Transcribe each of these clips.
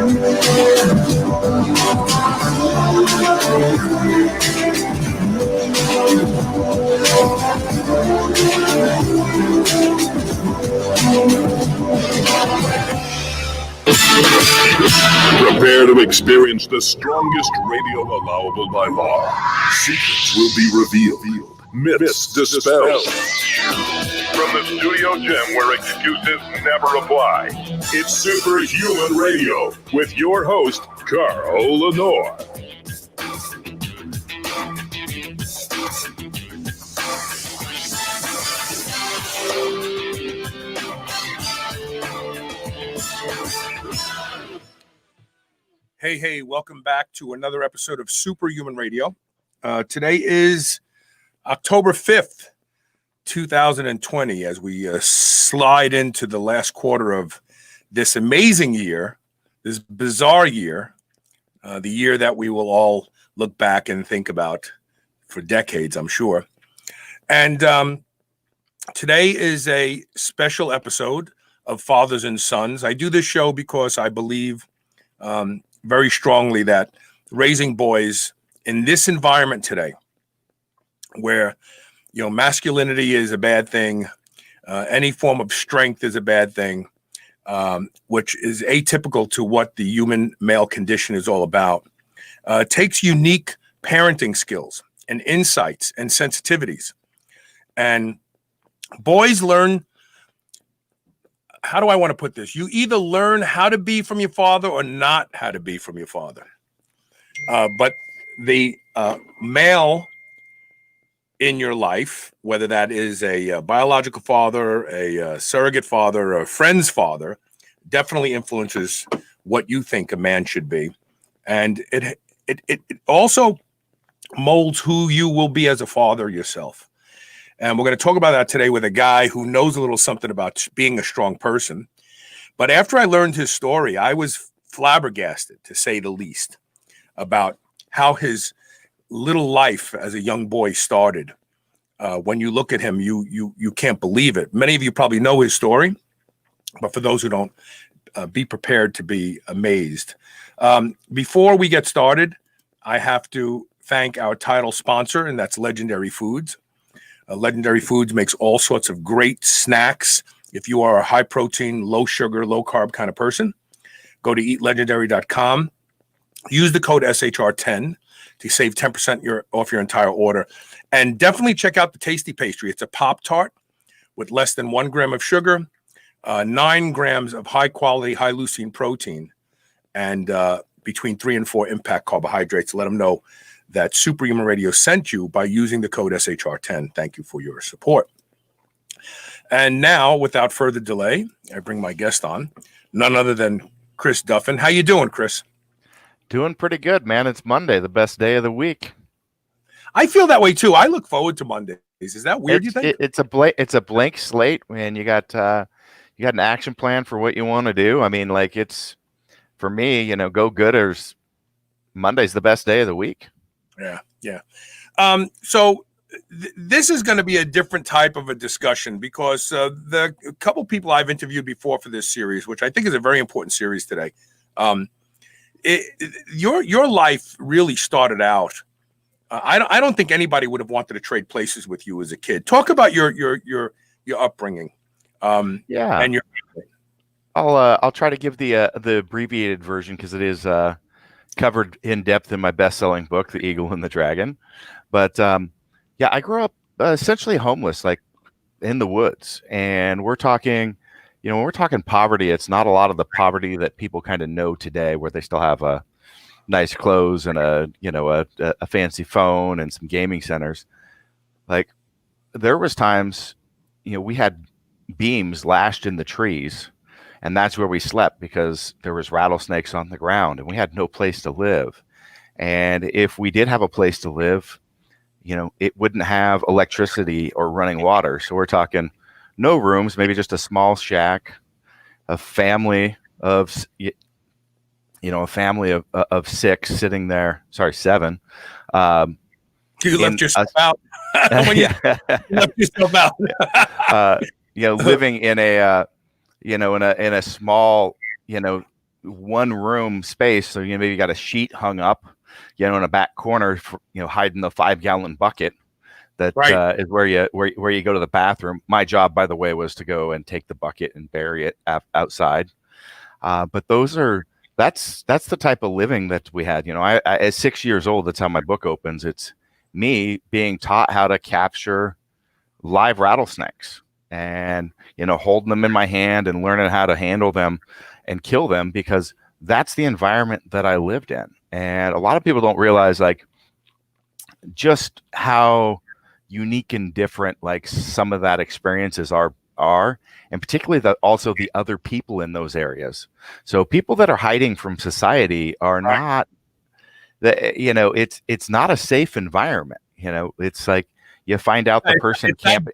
Prepare to experience the strongest radio allowable by law. Secrets will be revealed. Myths dispelled. From the studio gym where excuses never apply, it's Superhuman Radio with your host, Carl Lenore. Hey, welcome back to another episode of Superhuman Radio. Today is October 5th, 2020, as we slide into the last quarter of this amazing year, this bizarre year, the year that we will all look back and think about for decades, I'm sure. And today is a special episode of Fathers and Sons. I do this show because I believe very strongly that raising boys in this environment today, where masculinity is a bad thing, any form of strength is a bad thing, which is atypical to what the human male condition is all about, takes unique parenting skills and insights and sensitivities. And boys learn, how do I want to put this? You either learn how to be from your father or not how to be from your father. But the male in your life, whether that is a biological father, a surrogate father, or a friend's father, definitely influences what you think a man should be. And it also molds who you will be as a father yourself. And we're going to talk about that today with a guy who knows a little something about being a strong person. But after I learned his story, I was flabbergasted, to say the least, about how his little life as a young boy started. When you look at him, you can't believe it. Many of you probably know his story, but for those who don't, be prepared to be amazed. Before we get started, I have to thank our title sponsor, and that's Legendary Foods. Legendary Foods makes all sorts of great snacks. If you are a high protein, low sugar, low carb kind of person, go to eatlegendary.com. Use the code SHR10 to save 10% off your entire order. And definitely check out the Tasty Pastry. It's a Pop-Tart with less than 1 gram of sugar, 9 grams of high quality, high leucine protein, and between 3 and 4 impact carbohydrates. Let them know that Superhuman Radio sent you by using the code SHR10. Thank you for your support. And now, without further delay, I bring my guest on, none other than Chris Duffin. How you doing, Chris? Doing pretty good, man. It's Monday, the best day of the week. I feel that way too. I look forward to Mondays. Is that weird? You think it's a blank slate, man? You got an action plan for what you want to do. I mean, like, it's, for me, go gooders. Monday's the best day of the week. Yeah. So this is going to be a different type of a discussion because the couple people I've interviewed before for this series, which I think is a very important series today, your life really started out. I don't think anybody would have wanted to trade places with you as a kid. Talk about your upbringing. And your. I'll try to give the abbreviated version because it is covered in depth in my best-selling book, The Eagle and the Dragon. But I grew up essentially homeless, like in the woods. And we're talking, when we're talking poverty, it's not a lot of the poverty that people kind of know today, where they still have a nice clothes and a fancy phone and some gaming centers. Like, there was times, we had beams lashed in the trees, and that's where we slept because there was rattlesnakes on the ground and we had no place to live. And if we did have a place to live, it wouldn't have electricity or running water. So we're talking no rooms, maybe just a small shack, a family of 6 sitting there. Sorry, 7. You left yourself out. You left yourself out. Living in a in a small, one room space. So, maybe you got a sheet hung up, in a back corner, for, hiding the 5-gallon bucket. That is where you go to the bathroom. My job, by the way, was to go and take the bucket and bury it outside. But that's the type of living that we had. I at 6 years old, that's how my book opens. It's me being taught how to capture live rattlesnakes and, holding them in my hand and learning how to handle them and kill them, because that's the environment that I lived in. And a lot of people don't realize, like, just how unique and different, like, some of that experiences are, and particularly also the other people in those areas. So people that are hiding from society are not it's not a safe environment. It's like, you find out the person can't.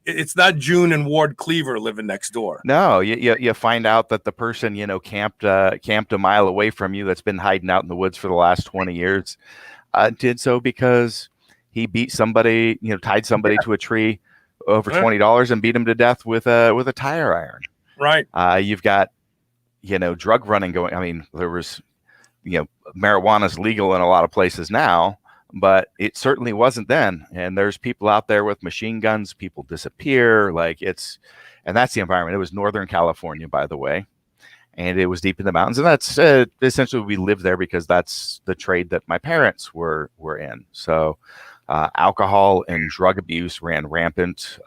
It's not June and Ward Cleaver living next door. No, you find out that the person camped a mile away from you, that's been hiding out in the woods for the last 20 years, did so because he beat somebody, tied somebody to a tree over $20 and beat him to death with a tire iron. Right. You've got drug running going. I mean, there was marijuana's legal in a lot of places now, but it certainly wasn't then. And there's people out there with machine guns. People disappear. And that's the environment. It was Northern California, by the way, and it was deep in the mountains. And that's essentially, we lived there because that's the trade that my parents were in. So alcohol and drug abuse ran rampant,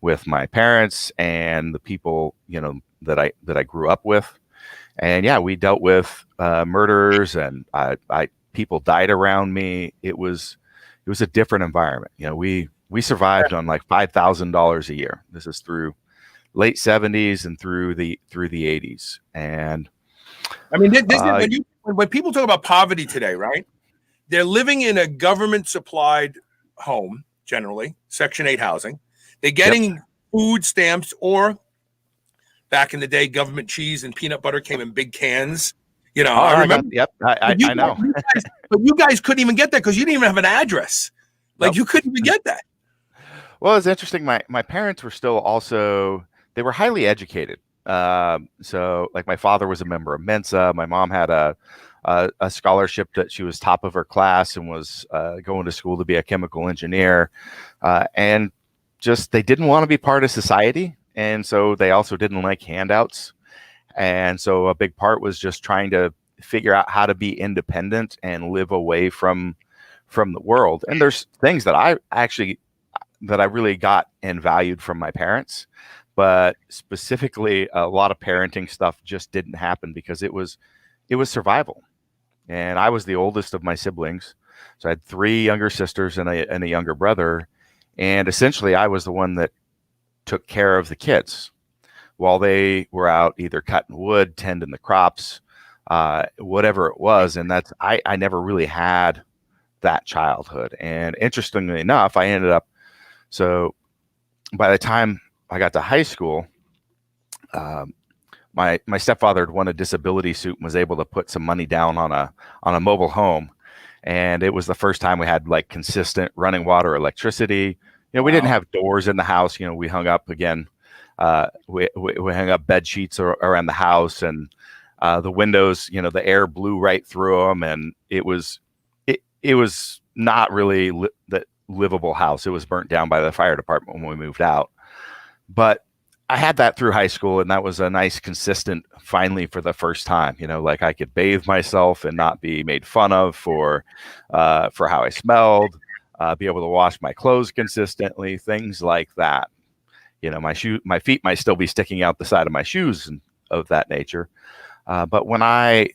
with my parents and the people, that I grew up with. And yeah, we dealt with murders, and people died around me. It was a different environment. We survived on like $5,000 a year. This is through late 70s and through the 80s. And I mean, when people talk about poverty today, right? They're living in a government supplied home, generally Section 8 housing. They're getting food stamps, or back in the day, government cheese and peanut butter came in big cans. I remember. I know. But you guys couldn't even get that because you didn't even have an address. Like, you couldn't even get that. Well, it's interesting. My parents were still they were highly educated. So, like, my father was a member of Mensa. My mom had a scholarship that she was top of her class and was going to school to be a chemical engineer. And just, they didn't want to be part of society. And so they also didn't like handouts. And so a big part was just trying to figure out how to be independent and live away from the world. And there's things that I really got and valued from my parents, but specifically a lot of parenting stuff just didn't happen because it was survival. And I was the oldest of my siblings. So I had 3 younger sisters and a younger brother. And essentially I was the one that took care of the kids while they were out either cutting wood, tending the crops, whatever it was. And I never really had that childhood. And interestingly enough, I ended up, so by the time I got to high school, my stepfather had won a disability suit and was able to put some money down on a mobile home. And it was the first time we had like consistent running water, electricity. We didn't have doors in the house. We hung up again. We hung up bed sheets around the house, and the windows, the air blew right through them. And it was not really the livable house. It was burnt down by the fire department when we moved out. But I had that through high school, and that was a nice, consistent, finally, for the first time, like I could bathe myself and not be made fun of for how I smelled, be able to wash my clothes consistently, things like that. My feet might still be sticking out the side of my shoes and of that nature. But when I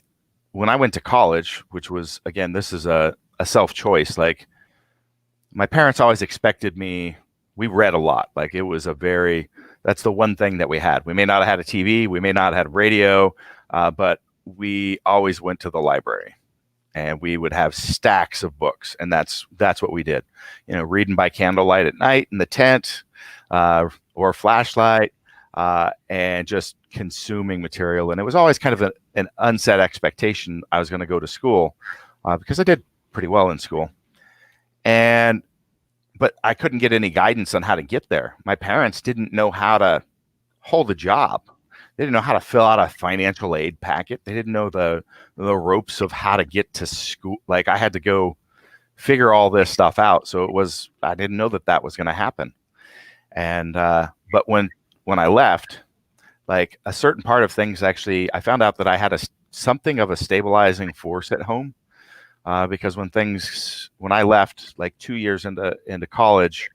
went to college, which was, again, this is a self-choice, like my parents always expected me, we read a lot. Like it was that's the one thing that we had. We may not have had a TV, we may not have had radio, but we always went to the library. And we would have stacks of books, and that's what we did. Reading by candlelight at night in the tent, or flashlight, and just consuming material. And it was always kind of an unset expectation I was going to go to school, because I did pretty well in school. But I couldn't get any guidance on how to get there. My parents didn't know how to hold a job. they didn't know how to fill out a financial aid packet. They didn't know the ropes of how to get to school. Like I had to go figure all this stuff out. So I didn't know that was going to happen. And but when I left, like a certain part of things, actually, I found out that I had something of a stabilizing force at home. Because when I left, like 2 years into college,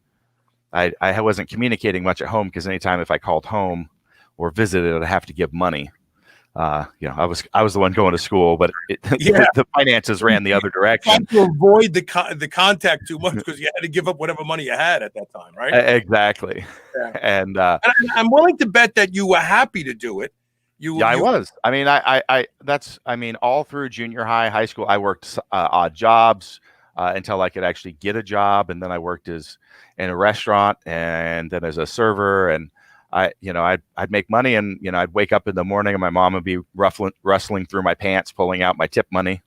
I wasn't communicating much at home, because anytime if I called home or visited, I'd have to give money. I was the one going to school, but the finances ran the other direction. To avoid the contact too much, because you had to give up whatever money you had at that time, right? Exactly. Yeah. And I'm willing to bet that you were happy to do it. I was. I mean, all through junior high school, I worked odd jobs until I could actually get a job, and then I worked in a restaurant, and then as a server, and I'd make money, and I'd wake up in the morning and my mom would be rustling through my pants, pulling out my tip money,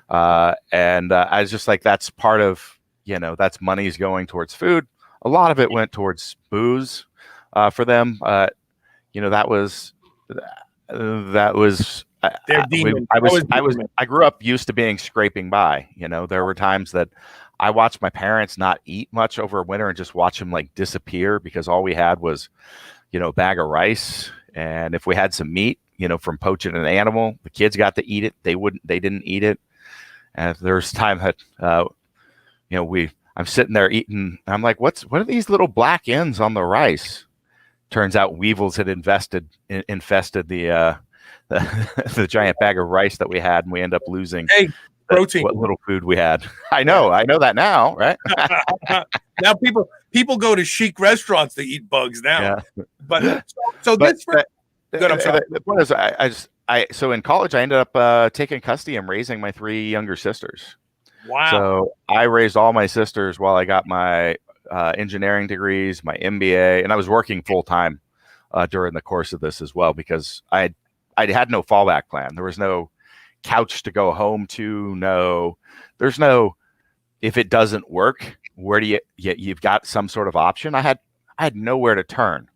and I was just like, that's part of that's money's going towards food. A lot of it went towards booze for them. That was I grew up used to being scraping by. There were times that I watched my parents not eat much over winter and just watch them like disappear, because all we had was a bag of rice, and if we had some meat from poaching an animal, the kids got to eat it. They didn't eat it. And there's time that I'm sitting there eating, and I'm like, what are these little black ends on the rice? Turns out weevils had infested the giant bag of rice that we had, and we end up losing protein. What little food we had. I know that now, right? Now people go to chic restaurants to eat bugs now. Yeah. But so this. Good. I'm sorry. The point is, so in college, I ended up taking custody and raising my 3 younger sisters. Wow. So I raised all my sisters while I got my engineering degrees, my MBA, and I was working full time during the course of this as well, because I had no fallback plan. There was no couch to go home to. There's no, if it doesn't work, where do you've got some sort of option. I had nowhere to turn.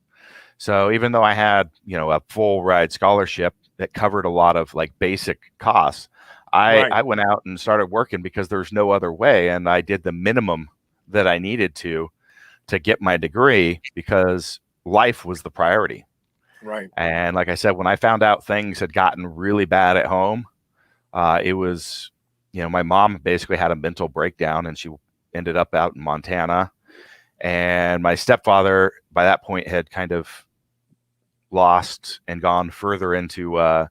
So even though I had a full ride scholarship that covered a lot of like basic costs, I went out and started working because there's no other way, and I did the minimum that I needed to get my degree, because life was the priority. Right. And like I said, when I found out things had gotten really bad at home, it was, my mom basically had a mental breakdown, and she ended up out in Montana. And my stepfather, by that point, had kind of lost and gone further into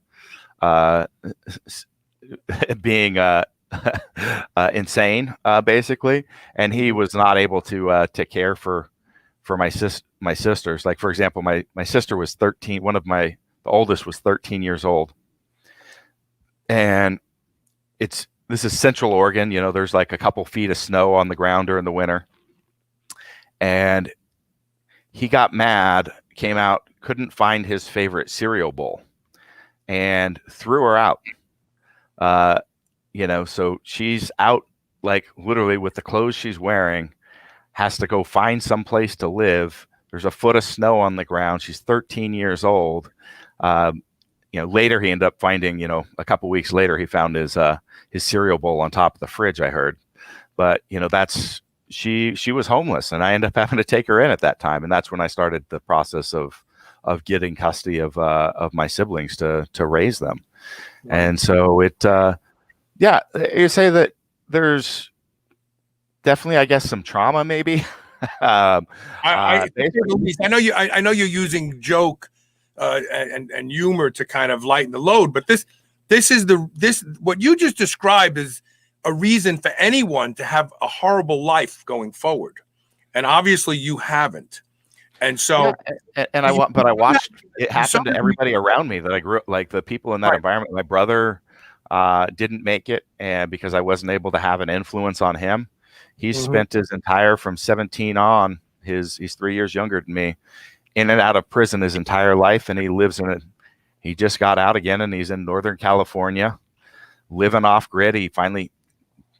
being insane, basically, and he was not able to care for my sisters. Like, for example, my sister was 13. The oldest was 13 years old, and this is Central Oregon. There's like a couple feet of snow on the ground during the winter, and he got mad, came out, couldn't find his favorite cereal bowl, and threw her out. So she's out, like literally with the clothes she's wearing, has to go find some place to live. There's a foot of snow on the ground. She's 13 years old. Later he ended up finding, a couple weeks later, he found his cereal bowl on top of the fridge, I heard. But, she was homeless, and I ended up having to take her in at that time. And that's when I started the process of getting custody of my siblings to raise them. Right. And so you say that there's definitely, I guess, some trauma, maybe. I know you're using joke and humor to kind of lighten the load, but this what you just described is a reason for anyone to have a horrible life going forward, and obviously you haven't. And so, I watched it happen to everybody around me that I grew up, like the people in that environment. My brother didn't make it, and because I wasn't able to have an influence on him, he's spent his entire, from 17 on, he's 3 years younger than me, in and out of prison his entire life, and he just got out again, and he's in Northern California, living off grid. He finally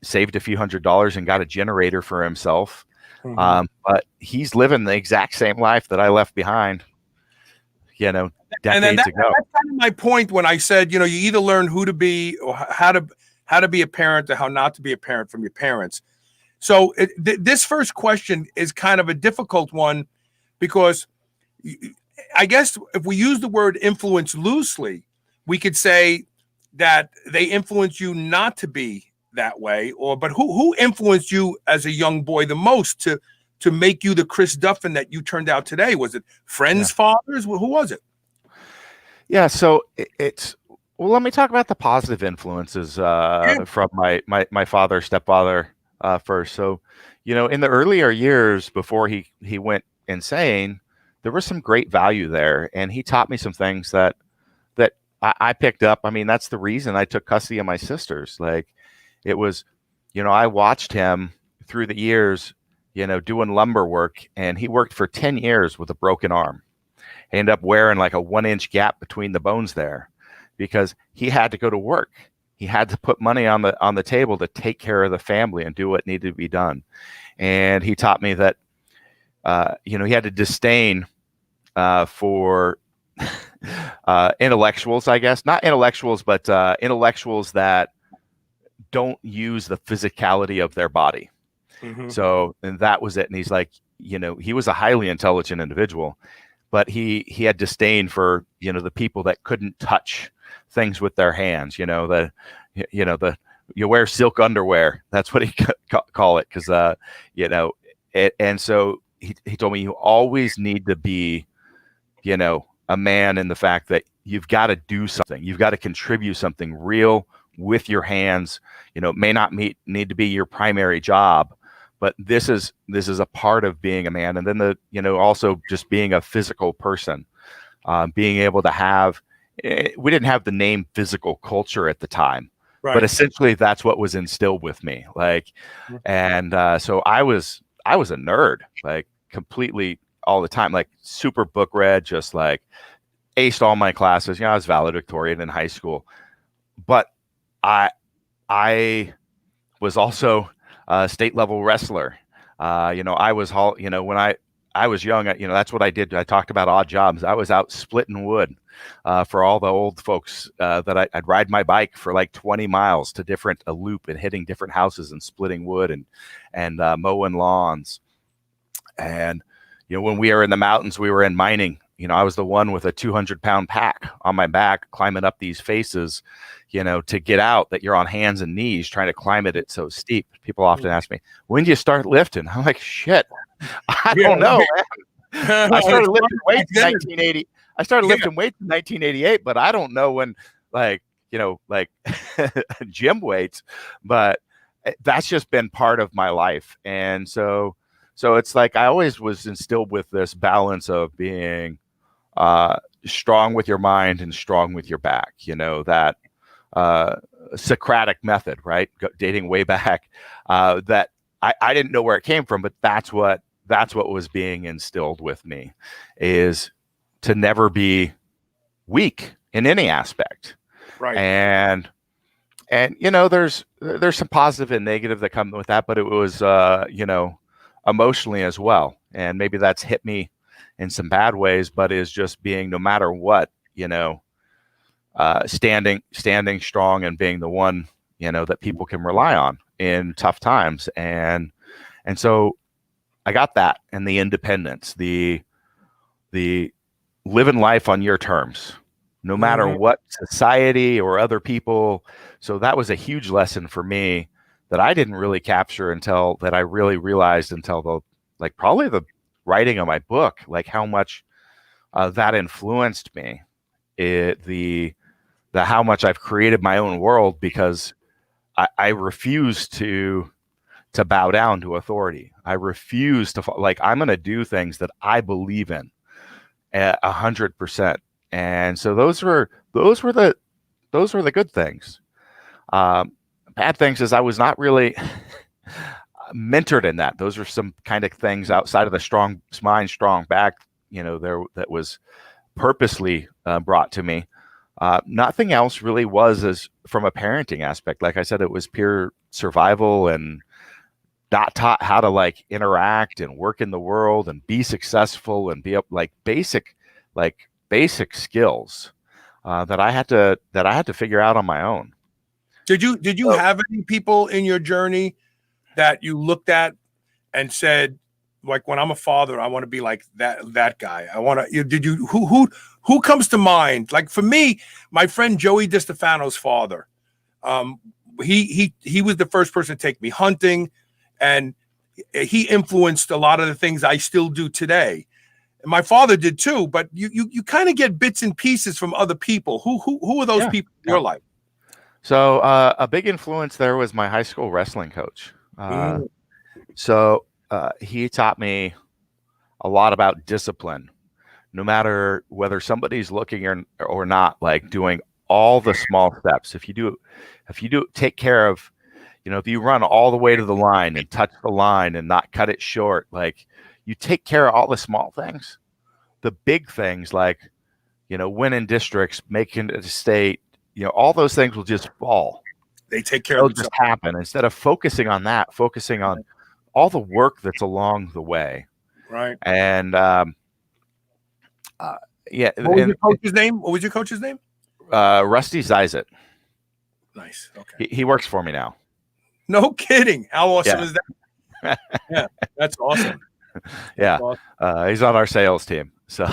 saved a few $100s and got a generator for himself. But he's living the exact same life that I left behind. And then decades ago. that's kind of my point when I said, you either learn who to be or how to be a parent or how not to be a parent from your parents. So this first question is kind of a difficult one because I guess if we use the word influence loosely, we could say that they influence you not to be that way, but who influenced you as a young boy the most to make you the Chris Duffin that you turned out today? Was it friends, fathers? Who was it? Yeah, so well, let me talk about the positive influences from my father, stepfather first. So, in the earlier years before he went insane, there was some great value there, and he taught me some things that I picked up. I mean, that's the reason I took custody of my sisters. Like, it was, I watched him through the years, doing lumber work, and he worked for 10 years with a broken arm. He ended up wearing like a 1-inch gap between the bones there because he had to go to work. He had to put money on the table to take care of the family and do what needed to be done. And he taught me that, he had a disdain for intellectuals, I guess. Not intellectuals, but intellectuals that don't use the physicality of their body. Mm-hmm. So, and that was it. And he's like, he was a highly intelligent individual, but he had disdain for, the people that couldn't touch things with their hands, you wear silk underwear. That's what he call it. Cause, and so he told me you always need to be, a man in the fact that you've got to do something. You've got to contribute something real with your hands. It may not need to be your primary job, but this is a part of being a man. And then also just being a physical person, being able to have, we didn't have the name physical culture at the time, right, but essentially that's what was instilled with me. Like, and so I was a nerd, like completely all the time, like super book read, just like aced all my classes. I was valedictorian in high school, but I was also a state level wrestler. I was, when I was young, that's what I did. I talked about odd jobs. I was out splitting wood for all the old folks that I'd ride my bike for like 20 miles to a loop and hitting different houses and splitting wood and mowing lawns. And, when we were in the mountains, we were in mining. I was the one with a 200-pound pack on my back, climbing up these faces, to get out, that you're on hands and knees trying to climb it. It's so steep. People often ask me, when do you start lifting? I'm like, shit, I don't know, man. I started lifting weights in 1980. I started lifting weights in 1988, but I don't know when, like gym weights, but that's just been part of my life. And so it's like I always was instilled with this balance of being strong with your mind and strong with your back, that Socratic method, right? Dating way back, that I didn't know where it came from, but that's what was being instilled with me, is to never be weak in any aspect. Right. And there's some positive and negative that come with that, but it was, emotionally as well. And maybe that's hit me in some bad ways, but is just being, no matter what, standing strong and being the one, that people can rely on in tough times. And so I got that, and the independence, the living life on your terms, no matter what society or other people. So that was a huge lesson for me that I didn't really capture until that I really realized until probably the writing of my book, like how much that influenced me. The how much I've created my own world, because I refuse to bow down to authority. I refuse to, I'm going to do things that I believe in 100%. And so those were the good things. Bad things is I was not really mentored in that. Those are some kind of things outside of the strong mind, strong back, that was purposely brought to me. Nothing else really was, as from a parenting aspect. Like I said, it was pure survival and not taught how to interact and work in the world and be successful and be up basic basic skills that I had to figure out on my own. Did you have any people in your journey that you looked at and said, like, when I'm a father, I want to be like that guy. I want to. Did you who comes to mind? Like for me, my friend Joey DiStefano's father. He was the first person to take me hunting, and he influenced a lot of the things I still do today. And my father did too, but you kind of get bits and pieces from other people. Who are those people in your life? So a big influence there was my high school wrestling coach. So he taught me a lot about discipline, no matter whether somebody's looking or not, like doing all the small steps. If you do take care of, if you run all the way to the line and touch the line and not cut it short, like you take care of all the small things, the big things like, winning districts, making it a state, all those things will just fall. They take care They'll of just happen instead of focusing on that, focusing on all the work that's along the way. Right. And What was your coach's name? What was your coach's name? Rusty Zizet. Nice. Okay. He works for me now. No kidding. How awesome is that? Yeah, that's awesome. Yeah. Awesome. He's on our sales team. So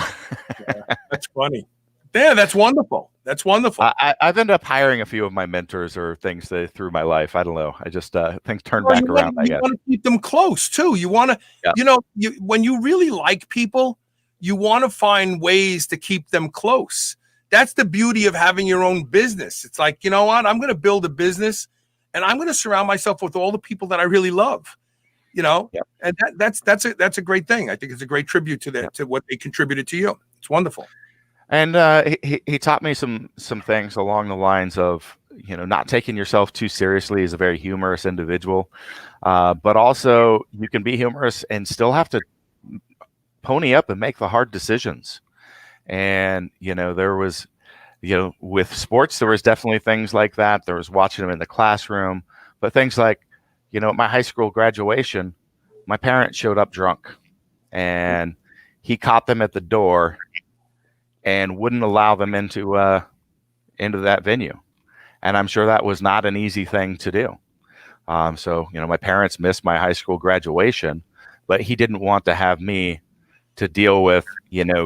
that's funny. Yeah, that's wonderful. That's wonderful. I've ended up hiring a few of my mentors or things through my life. I don't know. I just things turned back around. I guess. You want to keep them close too. You want to, when you really like people, you want to find ways to keep them close. That's the beauty of having your own business. It's like, you know what? I'm going to build a business, and I'm going to surround myself with all the people that I really love. And that's a great thing. I think it's a great tribute to what they contributed to you. It's wonderful. And he taught me some things along the lines of, not taking yourself too seriously as a very humorous individual, but also you can be humorous and still have to pony up and make the hard decisions. And, there was, with sports, there was definitely things like that. There was watching them in the classroom, but things like, at my high school graduation, my parents showed up drunk, and he caught them at the door and wouldn't allow them into that venue. And I'm sure that was not an easy thing to do. So, my parents missed my high school graduation, but he didn't want to have me to deal with,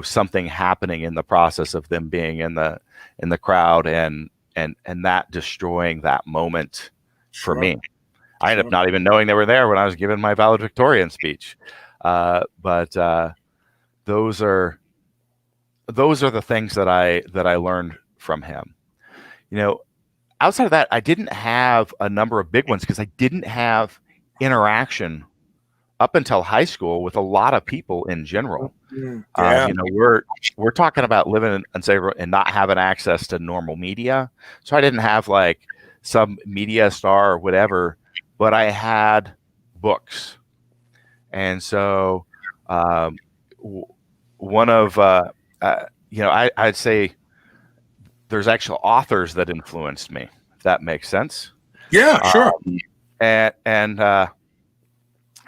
something happening in the process of them being in the crowd and that destroying that moment for me. I ended up not even knowing they were there when I was giving my valedictorian speech. But those are the things that I learned from him. Outside of that, I didn't have a number of big ones because I didn't have interaction up until high school with a lot of people in general. Yeah. We're talking about living and not having access to normal media. So I didn't have like some media star or whatever, but I had books. And so one of I'd say there's actual authors that influenced me, if that makes sense. Yeah, sure.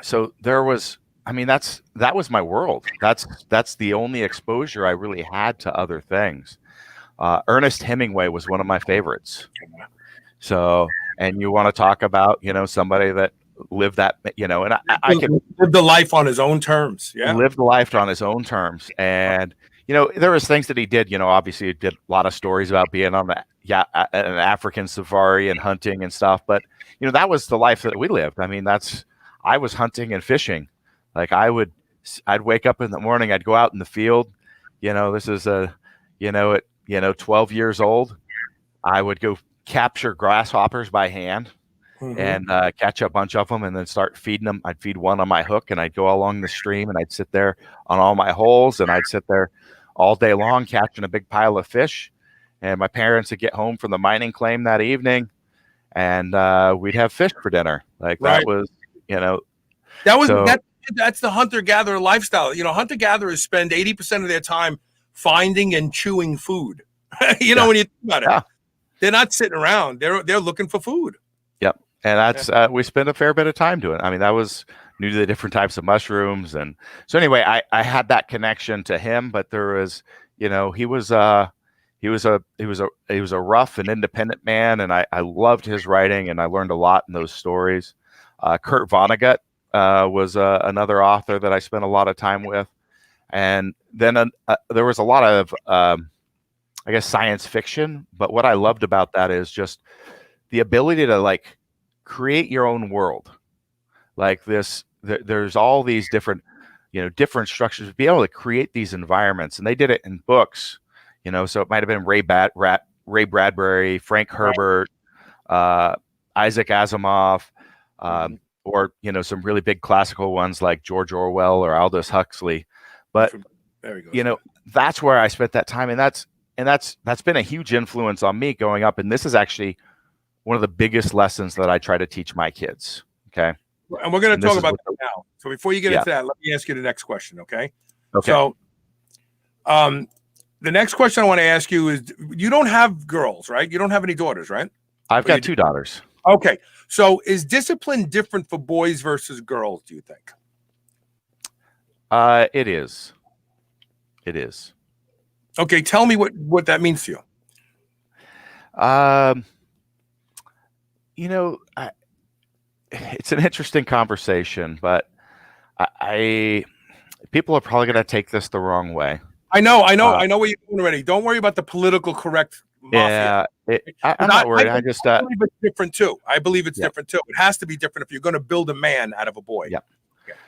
So there was, that was my world. That's the only exposure I really had to other things. Ernest Hemingway was one of my favorites. So, and you want to talk about, somebody that lived that, and I can live the life on his own terms. Yeah. Live the life on his own terms. And, there was things that he did, obviously he did a lot of stories about being on an African safari and hunting and stuff. But, that was the life that we lived. I was hunting and fishing. Like I'd wake up in the morning, I'd go out in the field, this is 12 years old. I would go capture grasshoppers by hand and catch a bunch of them and then start feeding them. I'd feed one on my hook and I'd go along the stream and I'd sit there on all my holes and I'd sit there all day long catching a big pile of fish. And my parents would get home from the mining claim that evening and we'd have fish for dinner. Like that was, that's the hunter-gatherer lifestyle. Hunter-gatherers spend 80% of their time finding and chewing food. When you think about it, they're not sitting around. They're looking for food. Yep. And that's we spent a fair bit of time doing it. That was new to the different types of mushrooms. And so anyway, I had that connection to him, but there was, he was a rough and independent man, and I loved his writing, and I learned a lot in those stories. Kurt Vonnegut was another author that I spent a lot of time with, and then there was a lot of I guess science fiction. But what I loved about that is just the ability to like create your own world, like this. There's all these different structures to be able to create these environments, and they did it in books. So it might have been Ray Bradbury, Frank Herbert, Isaac Asimov, or some really big classical ones like George Orwell or Aldous Huxley. But there he goes. That's where I spent that time, and that's been a huge influence on me going up. And this is actually one of the biggest lessons that I try to teach my kids. Okay. And we're going to talk about that now. So before you get into that, let me ask you the next question. Okay. Okay. So, the next question I want to ask you is, you don't have girls, right? You don't have any daughters, right? I've got 2 daughters. Okay. So is discipline different for boys versus girls, do you think? It is. It is. Okay. Tell me what that means to you. It's an interesting conversation, but people are probably going to take this the wrong way. I know what you're doing already. Don't worry about the political correct mafia. Yeah, I'm not worried. I believe it's different too. I believe it's different too. It has to be different if you're going to build a man out of a boy. Yeah.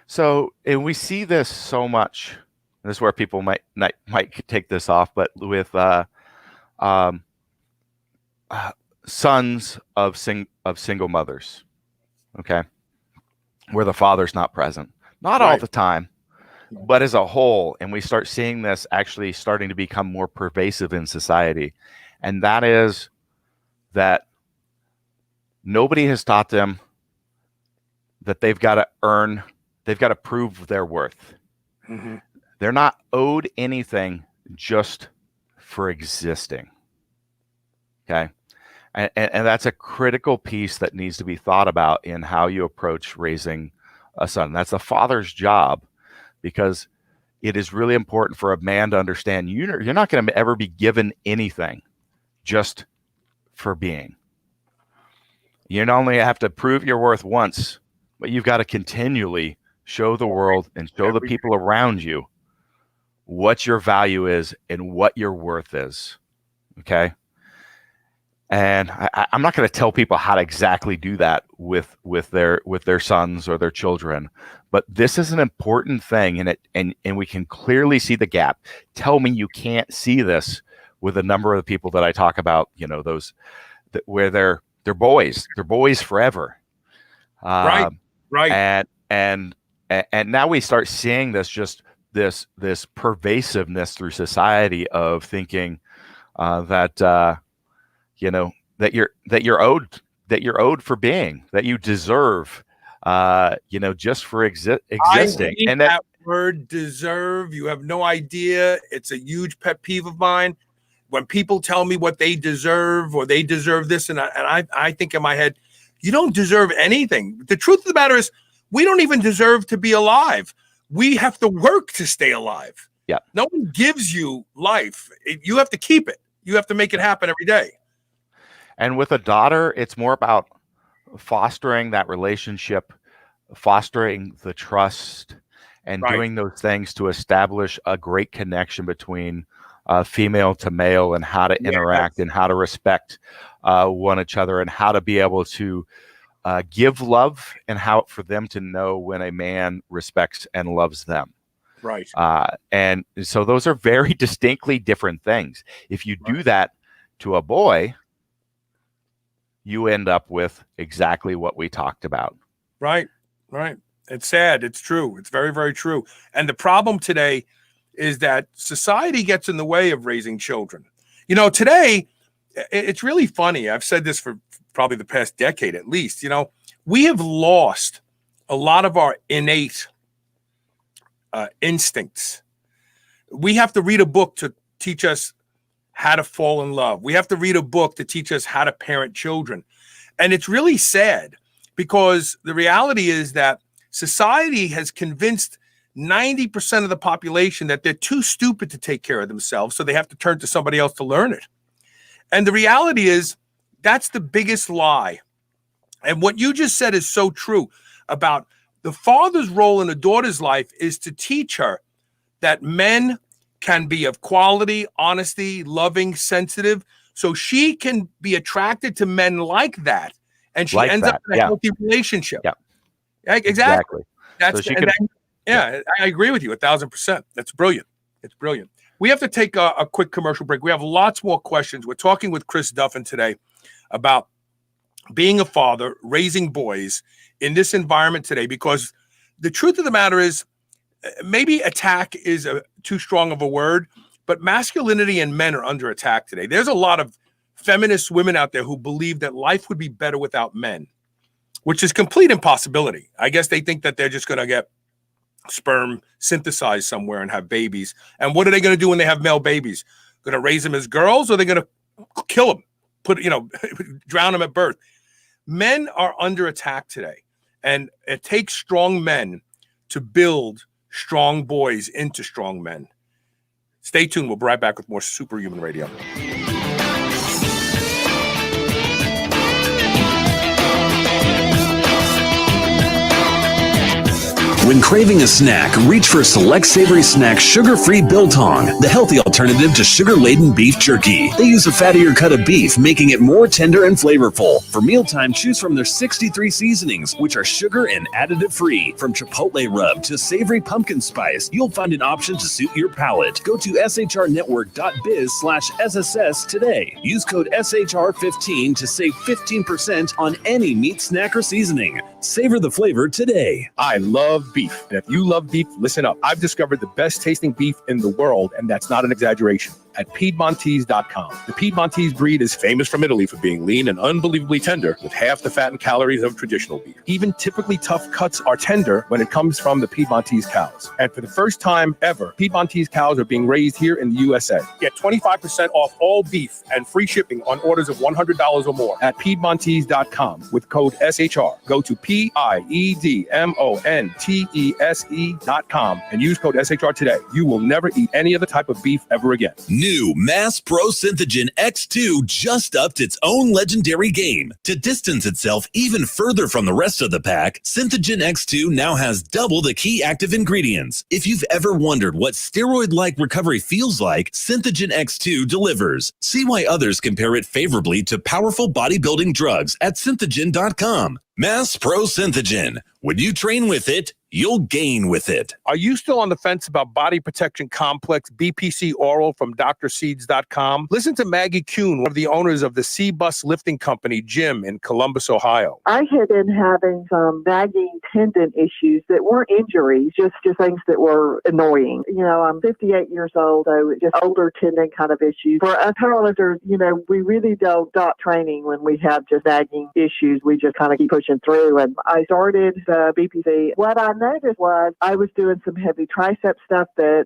So, and we see this so much. This is where people might take this off, but with sons of single mothers, okay, where the father's not present, not all the time, but as a whole. And we start seeing this actually starting to become more pervasive in society. And that is that nobody has taught them that they've got to prove their worth. Mm-hmm. They're not owed anything just for existing. Okay. And that's a critical piece that needs to be thought about in how you approach raising a son. That's the father's job, because it is really important for a man to understand you're not going to ever be given anything just for being. You not only have to prove your worth once, but you've got to continually show the world and show the people around you what your value is and what your worth is. Okay. And I'm not going to tell people how to exactly do that with their sons or their children, but this is an important thing, and we can clearly see the gap. Tell me you can't see this with a number of the people that I talk about. Those where they're boys forever, right. And now we start seeing this pervasiveness through society of thinking that you're owed for being, that you deserve, just for existing. And that word "deserve," you have no idea. It's a huge pet peeve of mine. When people tell me what they deserve or they deserve this, and I think in my head, you don't deserve anything. The truth of the matter is, we don't even deserve to be alive. We have to work to stay alive. Yeah. No one gives you life. You have to keep it. You have to make it happen every day. And with a daughter, it's more about fostering that relationship, fostering the trust, and doing those things to establish a great connection between female to male, and how to interact and how to respect one another, and how to be able to give love, and how for them to know when a man respects and loves them. Right. And so those are very distinctly different things. If you do that to a boy, you end up with exactly what we talked about. Right. It's sad. It's true. It's very, very true. And the problem today is that society gets in the way of raising children. Today, it's really funny. I've said this for probably the past decade at least. We have lost a lot of our innate instincts. We have to read a book to teach us how to fall in love. We have to read a book to teach us how to parent children. And it's really sad, because the reality is that society has convinced 90% of the population that they're too stupid to take care of themselves, so they have to turn to somebody else to learn it. And the reality is, that's the biggest lie. And what you just said is so true about the father's role in a daughter's life is to teach her that men can be of quality, honesty, loving, sensitive, so she can be attracted to men like that, and she ends up in a healthy relationship. Yeah, exactly. That's so she can. I agree with you 1,000%. That's brilliant. It's brilliant. We have to take a quick commercial break. We have lots more questions. We're talking with Chris Duffin today about being a father, raising boys in this environment today, because the truth of the matter is, maybe attack is too strong of a word, but masculinity and men are under attack today. There's a lot of feminist women out there who believe that life would be better without men, which is complete impossibility. I guess they think that they're just going to get sperm synthesized somewhere and have babies. And what are they going to do when they have male babies? Going to raise them as girls, or are they going to kill them, drown them at birth? Men are under attack today, and it takes strong men to build strong boys into strong men. Stay tuned. We'll be right back with more Superhuman Radio. When craving a snack, reach for Select Savory Snack Sugar-Free Biltong, the healthy alternative to sugar-laden beef jerky. They use a fattier cut of beef, making it more tender and flavorful. For mealtime, choose from their 63 seasonings, which are sugar and additive-free. From chipotle rub to savory pumpkin spice, you'll find an option to suit your palate. Go to shrnetwork.biz/SSS today. Use code SHR15 to save 15% on any meat snack or seasoning. Savor the flavor today. I love beef. And if you love beef, listen up. I've discovered the best tasting beef in the world, and that's not an exaggeration, at Piedmontese.com. The Piedmontese breed is famous from Italy for being lean and unbelievably tender, with half the fat and calories of traditional beef. Even typically tough cuts are tender when it comes from the Piedmontese cows. And for the first time ever, Piedmontese cows are being raised here in the USA. Get 25% off all beef and free shipping on orders of $100 or more at Piedmontese.com with code SHR. Go to Piedmontese.com and use code SHR today. You will never eat any other type of beef ever again. New Mass Pro Synthogen X2 just upped its own legendary game. To distance itself even further from the rest of the pack, Synthogen X2 now has double the key active ingredients. If you've ever wondered what steroid-like recovery feels like, Synthogen X2 delivers. See why others compare it favorably to powerful bodybuilding drugs at Synthogen.com. Mass Pro Synthogen. When you train with it, you'll gain with it. Are you still on the fence about Body Protection Complex BPC Oral from drseeds.com? Listen to Maggie Kuhn, one of the owners of the C-Bus Lifting Company gym in Columbus, Ohio. I had been having some nagging tendon issues that weren't injuries, just things that were annoying. I'm 58 years old, so just older tendon kind of issues. For us powerlifters, we really don't stop training when we have just nagging issues. We just kind of keep pushing through. And I started the BPC. What I noticed was I was doing some heavy tricep stuff that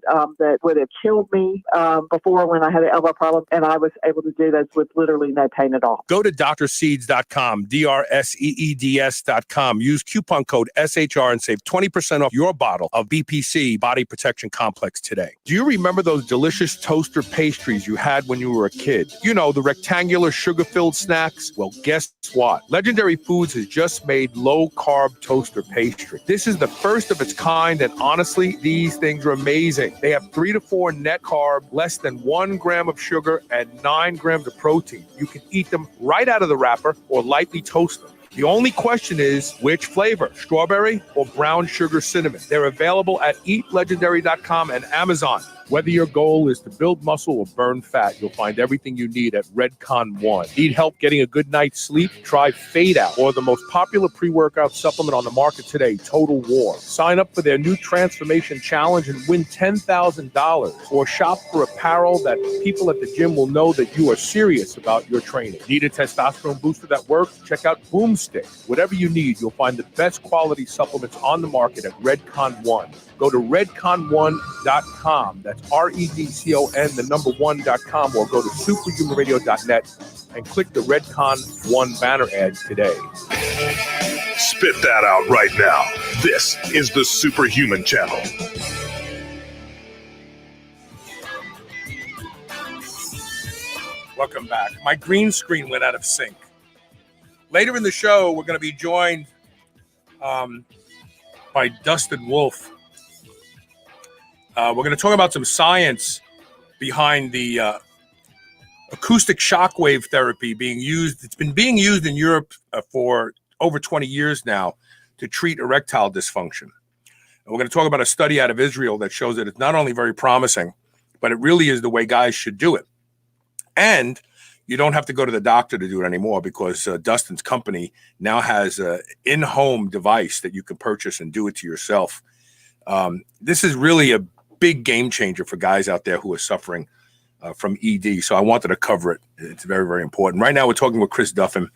would have killed me before when I had an elbow problem, and I was able to do this with literally no pain at all. Go to drseeds.com, drseeds.com. Use coupon code SHR and save 20% off your bottle of BPC Body Protection Complex today. Do you remember those delicious toaster pastries you had when you were a kid? The rectangular sugar-filled snacks? Well, guess what? Legendary Foods has just made low-carb toaster pastry. This is the first of its kind, and honestly, these things are amazing. They have 3 to 4 net carb, less than 1 gram of sugar, and 9 grams of protein. You can eat them right out of the wrapper or lightly toast them. The only question is, which flavor, strawberry or brown sugar cinnamon? They're available at eatlegendary.com and Amazon. Whether your goal is to build muscle or burn fat, you'll find everything you need at Redcon One. Need help getting a good night's sleep? Try Fade Out, or the most popular pre-workout supplement on the market today, Total War. Sign up for their new Transformation Challenge and win $10,000, or shop for apparel that people at the gym will know that you are serious about your training. Need a testosterone booster that works? Check out Boomstick. Whatever you need, you'll find the best quality supplements on the market at Redcon One. Go to redcon1.com. That's REDCON, the number 1.com, or go to superhumanradio.net and click the Redcon One banner ads today. Spit that out right now. This is the Superhuman Channel. Welcome back. My green screen went out of sync. Later in the show, we're going to be joined by Dustin Wolf. We're going to talk about some science behind the acoustic shockwave therapy being used. It's been being used in Europe for over 20 years now to treat erectile dysfunction. And we're going to talk about a study out of Israel that shows that it's not only very promising, but it really is the way guys should do it. And you don't have to go to the doctor to do it anymore because Dustin's company now has an in-home device that you can purchase and do it to yourself. This is really a big game changer for guys out there who are suffering from ED. So I wanted to cover it. It's very, very important. Right now we're talking with Chris Duffin.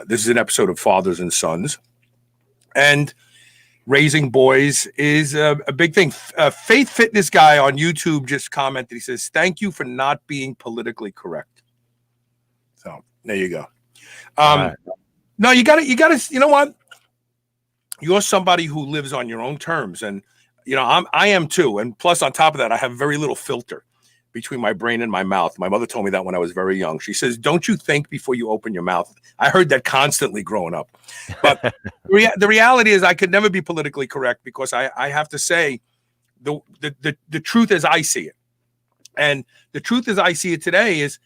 This is an episode of Fathers and Sons. And raising boys is a big thing. Faith Fitness guy on YouTube just commented. He says, "Thank you for not being politically correct." So there you go. No, you got to, you know what? You're somebody who lives on your own terms. And, you know, I am too. And plus on top of that, I have very little filter between my brain and my mouth. My mother told me that when I was very young. She says, "Don't you think before you open your mouth?" I heard that constantly growing up. But the reality is I could never be politically correct because I have to say the truth as I see it. And the truth as I see it today is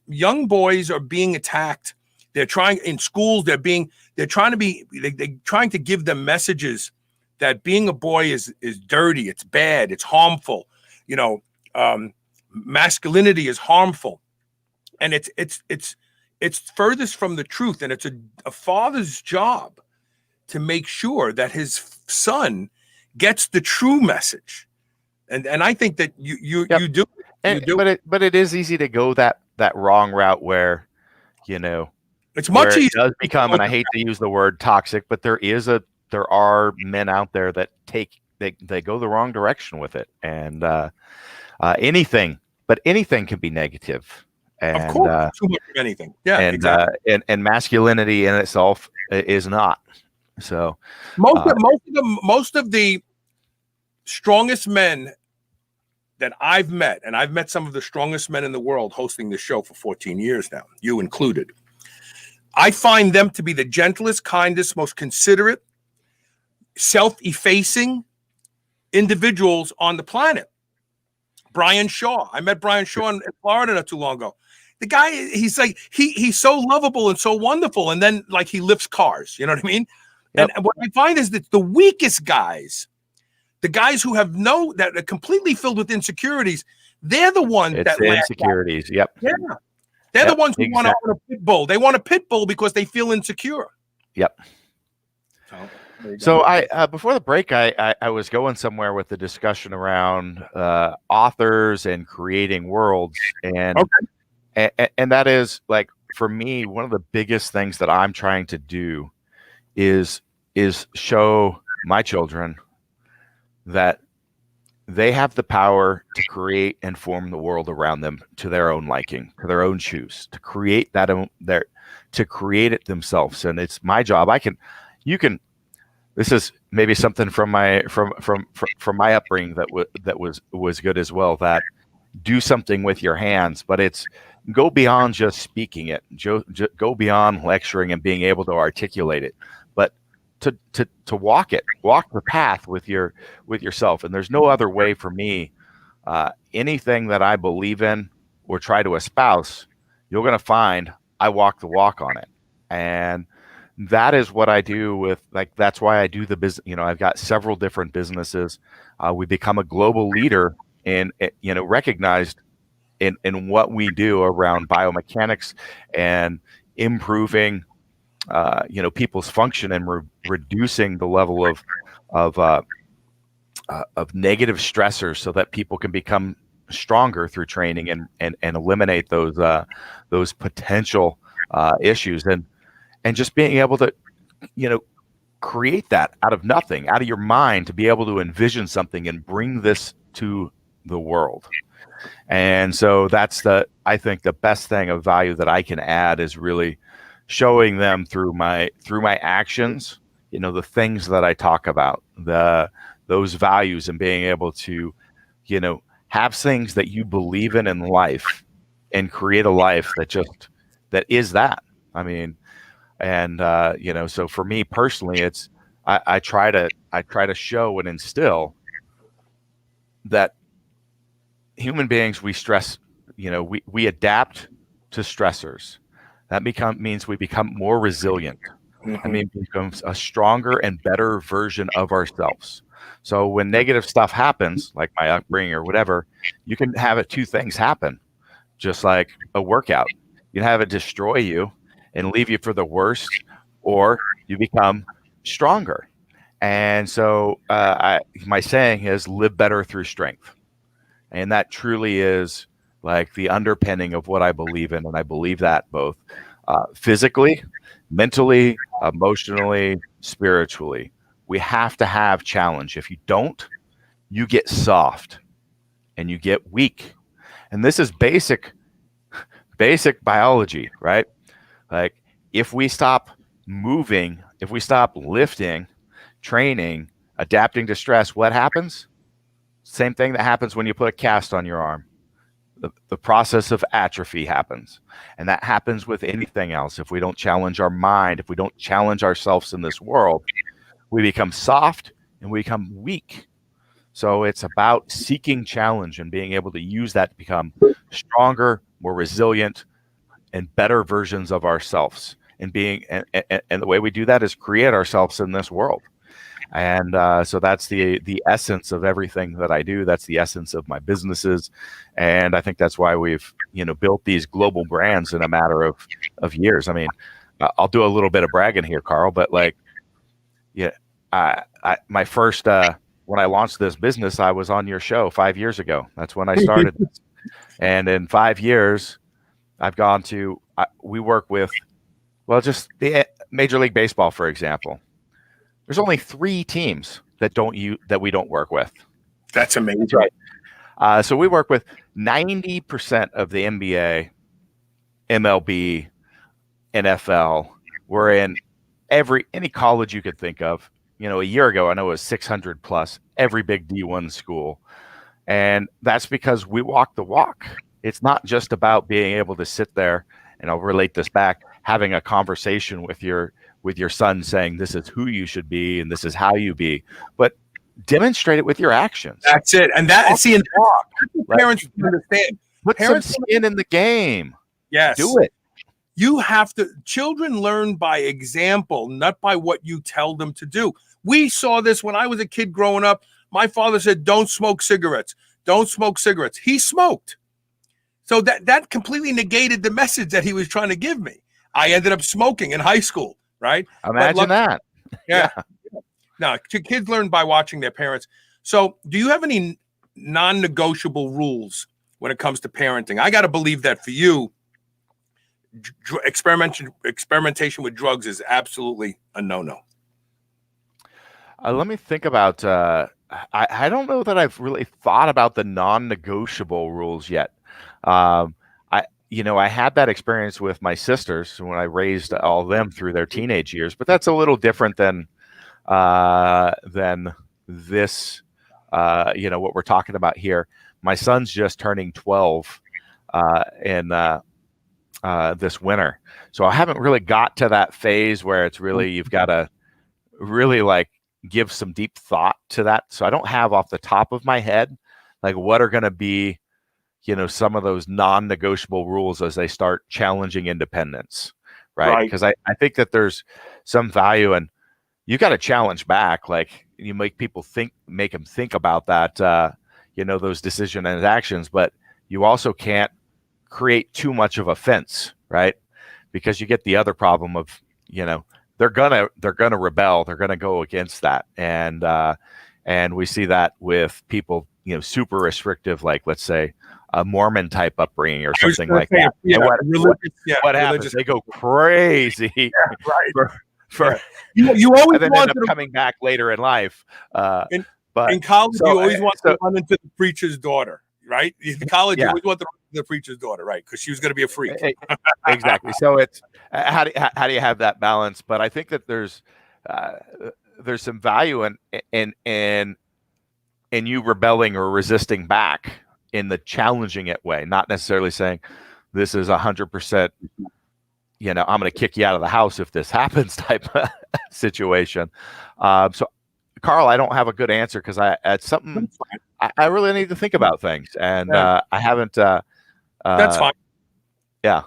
young boys are being attacked. They're trying in schools, they're trying to give them messages that being a boy is dirty, it's bad, it's harmful. You know, masculinity is harmful, and it's furthest from the truth. And it's a father's job to make sure that his son gets the true message. And I think that you do. But it is easy to go that wrong route where, you know, it's much easier. It does become, and I hate to use the word toxic, but there are men out there that they go the wrong direction with it, and anything can be negative. And, of course, too much of anything. Yeah, and exactly. and masculinity in itself is not. So most of the strongest men that I've met, and I've met some of the strongest men in the world hosting this show for 14 years now, you included. I find them to be the gentlest, kindest, most considerate, self-effacing individuals on the planet. Brian Shaw. I met Brian Shaw in Florida not too long ago. The guy, he's like, he's so lovable and so wonderful. And then like he lifts cars, you know what I mean? Yep. And what I find is that the weakest guys, the guys who have that are completely filled with insecurities, they're the ones that insecurities. Yep. Yeah. They're the ones who want to own a pit bull. They want a pit bull because they feel insecure. Yep. So I before the break, I was going somewhere with the discussion around authors and creating worlds, and that is, like, for me, one of the biggest things that I'm trying to do is show my children that they have the power to create and form the world around them to their own liking, to their own choose, to create to create it themselves. And it's my job. This is maybe something from my upbringing that was good as well. That do something with your hands, but it's go beyond just speaking it. Go beyond lecturing and being able to articulate it, but to walk the path with yourself. And there's no other way for me. Anything that I believe in or try to espouse, you're going to find I walk the walk on it. And that is what I do with, like, that's why I do the business. You know, I've got several different businesses. We become a global leader in, recognized in what we do around biomechanics and improving, people's function and reducing the level of negative stressors so that people can become stronger through training and eliminate those potential issues. And just being able to, create that out of nothing, out of your mind, to be able to envision something and bring this to the world. And so that's I think the best thing of value that I can add is really showing them through my actions, the things that I talk about, those values, and being able to, have things that you believe in life and create a life that is that. I mean, and so for me personally, it's I try to show and instill that human beings, we stress, we adapt to stressors. That means we become more resilient. I mean, becomes a stronger and better version of ourselves. So when negative stuff happens, like my upbringing or whatever, you can have two things happen, just like a workout. You can have it destroy you and leave you for the worst, or you become stronger. And so my saying is live better through strength. And that truly is like the underpinning of what I believe in. And I believe that both physically, mentally, emotionally, spiritually. We have to have challenge. If you don't, you get soft and you get weak. And this is basic biology, right? Like if we stop moving, if we stop lifting, training, adapting to stress, what happens? Same thing that happens when you put a cast on your arm. The process of atrophy happens. And that happens with anything else. If we don't challenge our mind, if we don't challenge ourselves in this world, we become soft and we become weak. So it's about seeking challenge and being able to use that to become stronger, more resilient, and better versions of ourselves. And the way we do that is create ourselves in this world. And so that's the essence of everything that I do. That's the essence of my businesses. And I think that's why we've, built these global brands in a matter of years. I mean, I'll do a little bit of bragging here, Carl, but my first, when I launched this business, I was on your show 5 years ago. That's when I started this. And in 5 years, I've gone to, we work with, just the Major League Baseball, for example. There's only 3 teams that we don't work with. That's amazing. Right. So we work with 90% of the NBA, MLB, NFL. We're in any college you could think of. A year ago, I know it was 600 plus, every big D1 school. And that's because we walk the walk. It's not just about being able to sit there, and I'll relate this back, having a conversation with your son saying, this is who you should be and this is how you be, but demonstrate it with your actions. That's it. And parents understand. Put some skin in the game. Yes. Do it. You have to, children learn by example, not by what you tell them to do. We saw this when I was a kid growing up. My father said, don't smoke cigarettes. Don't smoke cigarettes. He smoked. So that completely negated the message that he was trying to give me. I ended up smoking in high school, right? Imagine that. Yeah. No, kids learn by watching their parents. So do you have any non-negotiable rules when it comes to parenting? I got to believe that for you, experimentation with drugs is absolutely a no-no. Let me think about, I don't know that I've really thought about the non-negotiable rules yet. I had that experience with my sisters when I raised all of them through their teenage years, but that's a little different than this, what we're talking about here. My son's just turning 12 in this winter. So I haven't really got to that phase where it's really, you've got to really like give some deep thought to that. So I don't have off the top of my head, like what are going to be, some of those non-negotiable rules as they start challenging independence, right? Because I think that there's some value, and you got to challenge back. Like you make them think about that, those decisions and actions, but you also can't create too much of a fence, right? Because you get the other problem of, they're gonna rebel, they're gonna go against that, and we see that with people, super restrictive, like let's say a Mormon type upbringing or something like that. Yeah, what happens? They go crazy. Yeah, right. For you always and then want end up coming back later in life. But in college, you always want to run into the preacher's daughter. right? In college, you Yeah. always want the preacher's daughter, right? Because she was going to be a freak. Exactly. So it's how do you have that balance? But I think that there's some value in you rebelling or resisting back in the challenging it way, not necessarily saying this is 100%. I'm going to kick you out of the house if this happens type of situation. So, Carl, I don't have a good answer because it's something I really need to think about things, and I haven't. That's fine. Yeah.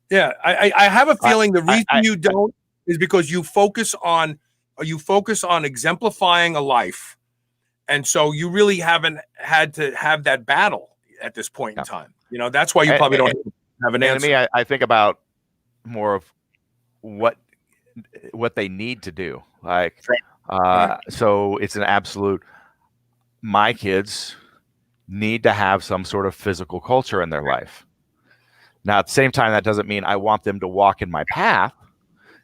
Yeah, I have a feeling the reason you don't is because you focus on exemplifying a life, and so you really haven't had to have that battle at this point in time. That's why you probably don't have an answer. To me, I think about more of what they need to do. Like, so it's an absolute. My kids need to have some sort of physical culture in their life. Now, at the same time, that doesn't mean I want them to walk in my path.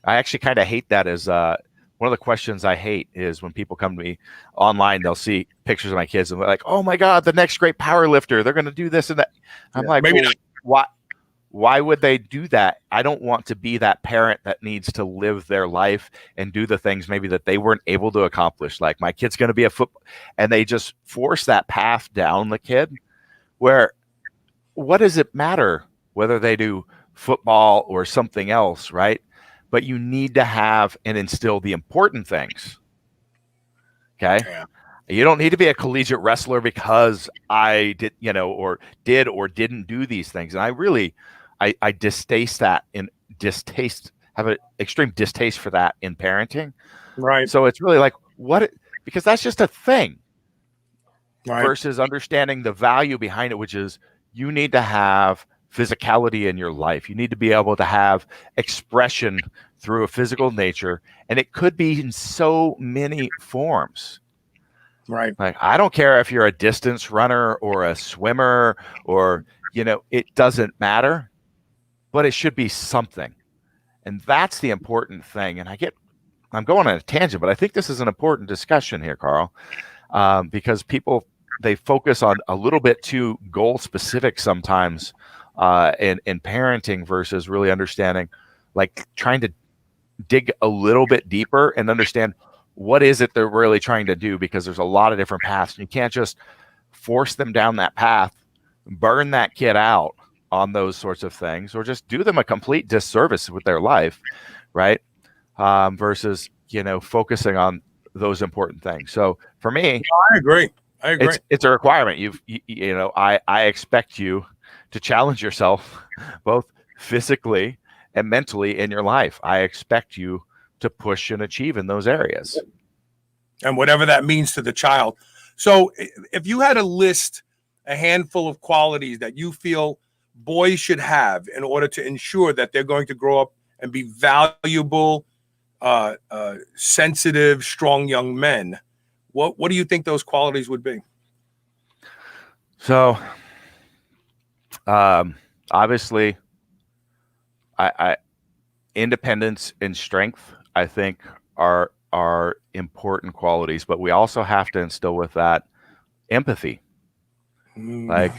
I actually kind of hate that. As one of the questions I hate is when people come to me online, they'll see pictures of my kids and they're like, "Oh my God, the next great power lifter! They're going to do this and that." I'm like, maybe well, why would they do that? I don't want to be that parent that needs to live their life and do the things maybe that they weren't able to accomplish. Like, my kid's going to be a football, and they just force that path down the kid. Where, what does it matter whether they do football or something else, right? But you need to have and instill the important things. Okay. Yeah. You don't need to be a collegiate wrestler because I did, or did or didn't do these things. And I really, I distaste that and have an extreme distaste for that in parenting. Right. So it's really like because that's just a thing. Right. Versus understanding the value behind it, which is you need to have physicality in your life. You need to be able to have expression through a physical nature, and it could be in so many forms. Right. Like, I don't care if you're a distance runner or a swimmer or, it doesn't matter, but it should be something. And that's the important thing. And I'm going on a tangent, but I think this is an important discussion here, Carl, because people, they focus on a little bit too goal specific sometimes in parenting versus really understanding, like trying to dig a little bit deeper and understand what is it they're really trying to do, because there's a lot of different paths. You can't just force them down that path, burn that kid out on those sorts of things, or just do them a complete disservice with their life, right? Versus, focusing on those important things. So for me, I agree. It's a requirement. I expect you to challenge yourself both physically and mentally in your life. I expect you to push and achieve in those areas. And whatever that means to the child. So if you had to list a handful of qualities that you feel boys should have in order to ensure that they're going to grow up and be valuable, sensitive, strong young men, what do you think those qualities would be? So, obviously, I independence and strength, I think, are important qualities, but we also have to instill with that empathy. Like,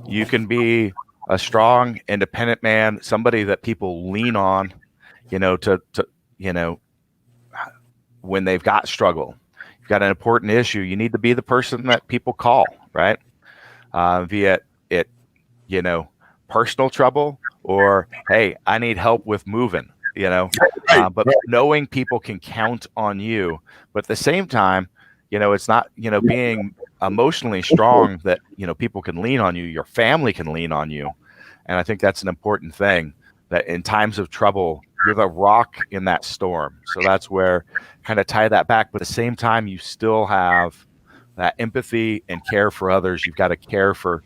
you can be a strong, independent man, somebody that people lean on, to when they've got struggle. You've got an important issue, you need to be the person that people call, right? Via it, personal trouble, or, hey, I need help with moving, but knowing people can count on you. But at the same time, it's not, being emotionally strong that, people can lean on you, your family can lean on you. And I think that's an important thing, that in times of trouble, you're the rock in that storm. So that's where kind of tie that back. But at the same time, you still have that empathy and care for others. You've got to care for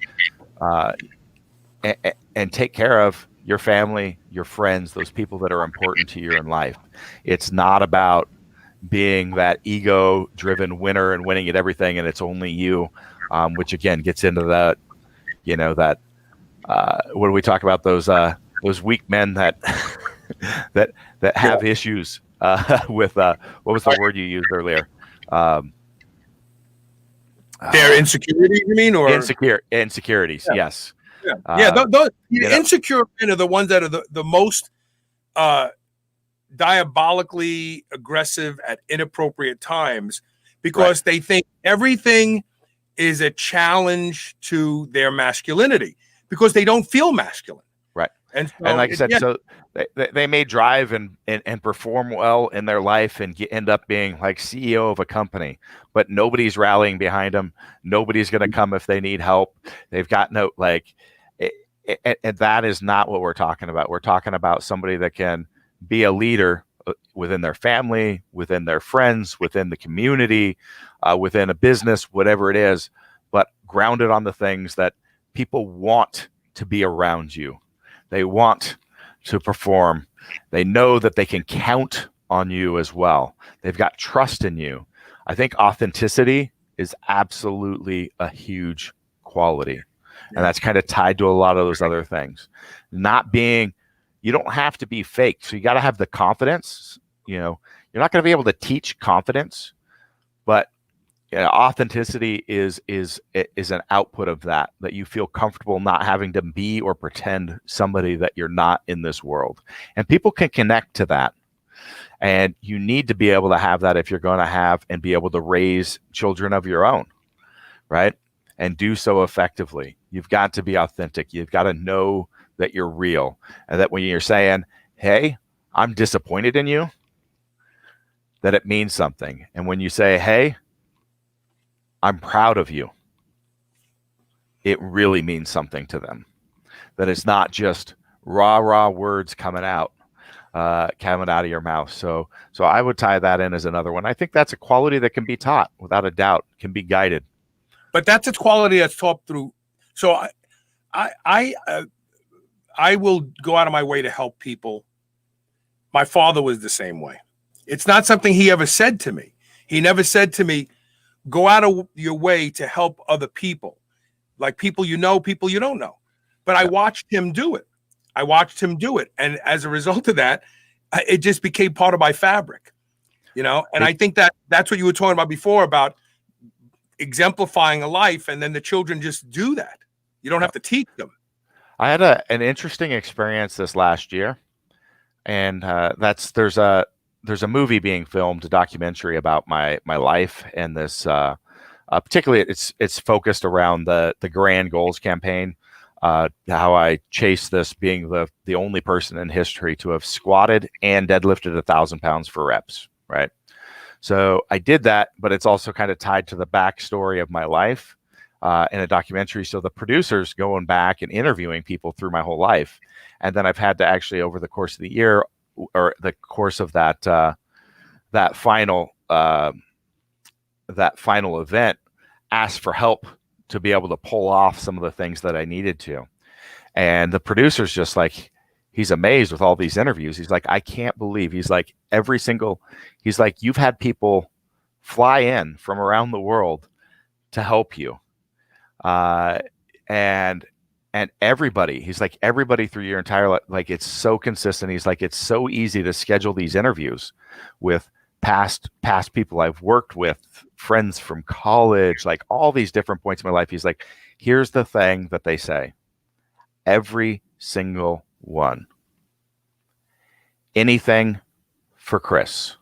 and take care of your family, your friends, those people that are important to you in life. It's not about being that ego-driven winner and winning at everything, and it's only you, which again gets into that, what do we talk about, those weak men that that have issues with what was the word you used earlier? Their insecurities, you mean, or insecurities? Yeah. Yes. Those you know- insecure men are the ones that are the most diabolically aggressive at inappropriate times, because they think everything is a challenge to their masculinity because they don't feel masculine. Right. And like I said, so they may drive and perform well in their life and end up being like CEO of a company, but nobody's rallying behind them. Nobody's going to come if they need help. They've got no, like, and that is not what we're talking about. We're talking about somebody that can be a leader within their family, within their friends, within the community, within a business, whatever it is, but grounded on the things that people want to be around you. They want to perform. They know that they can count on you as well. They've got trust in you. I think authenticity is absolutely a huge quality. And that's kind of tied to a lot of those other things. You don't have to be fake. So you got to have the confidence. You're not going to be able to teach confidence, but authenticity is an output of that you feel comfortable not having to be or pretend somebody that you're not in this world. And people can connect to that. And you need to be able to have that if you're going to have and be able to raise children of your own, right? And do so effectively. You've got to be authentic. You've got to know that you're real, and that when you're saying, hey, I'm disappointed in you, that it means something. And when you say, hey, I'm proud of you, it really means something to them. That it's not just raw words coming out of your mouth. So I would tie that in as another one. I think that's a quality that can be taught without a doubt, can be guided. But that's a quality that's taught through. So I will go out of my way to help people. My father was the same way. It's not something he ever said to me. He never said to me, go out of your way to help other people, like people you know, people you don't know. But I watched him do it. And as a result of that, it just became part of my fabric, And I think that's what you were talking about before, about exemplifying a life, and then the children just do that. You don't have to teach them. I had an interesting experience this last year, and there's a movie being filmed, a documentary about my life, and this particularly it's focused around the Grand Goals campaign, how I chased this, being the only person in history to have squatted and deadlifted 1,000 pounds for reps, right? So I did that, but it's also kind of tied to the backstory of my life in a documentary. So the producers going back and interviewing people through my whole life. And then I've had to actually, over the course of the year, or the course of that final event, ask for help to be able to pull off some of the things that I needed to. And the producer's just like, he's amazed with all these interviews. He's like, I can't believe. He's like, you've had people fly in from around the world to help you. And everybody, he's like, everybody through your entire life, like, it's so consistent. He's like, it's so easy to schedule these interviews with past people I've worked with, friends from college, like all these different points in my life. He's like, here's the thing that they say, every single one: anything for Chris.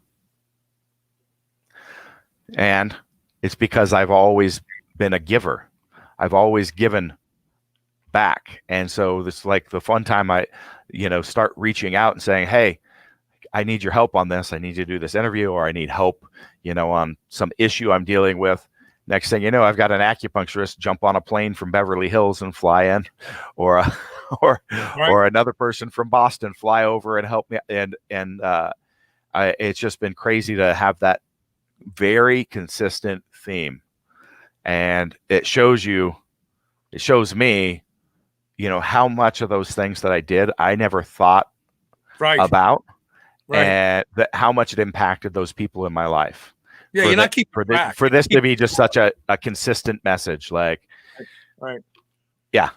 And it's because I've always been a giver. I've always given back. And so this, like, the fun time I start reaching out and saying, hey, I need your help on this. I need you to do this interview, or I need help, on some issue I'm dealing with. Next thing you know, I've got an acupuncturist jump on a plane from Beverly Hills and fly in, or another person from Boston fly over and help me. And it's just been crazy to have that very consistent theme. And it shows me, how much of those things that I did, I never thought about, and how much it impacted those people in my life. Yeah, you're not keeping track. For this to be just such a consistent message, like, yeah,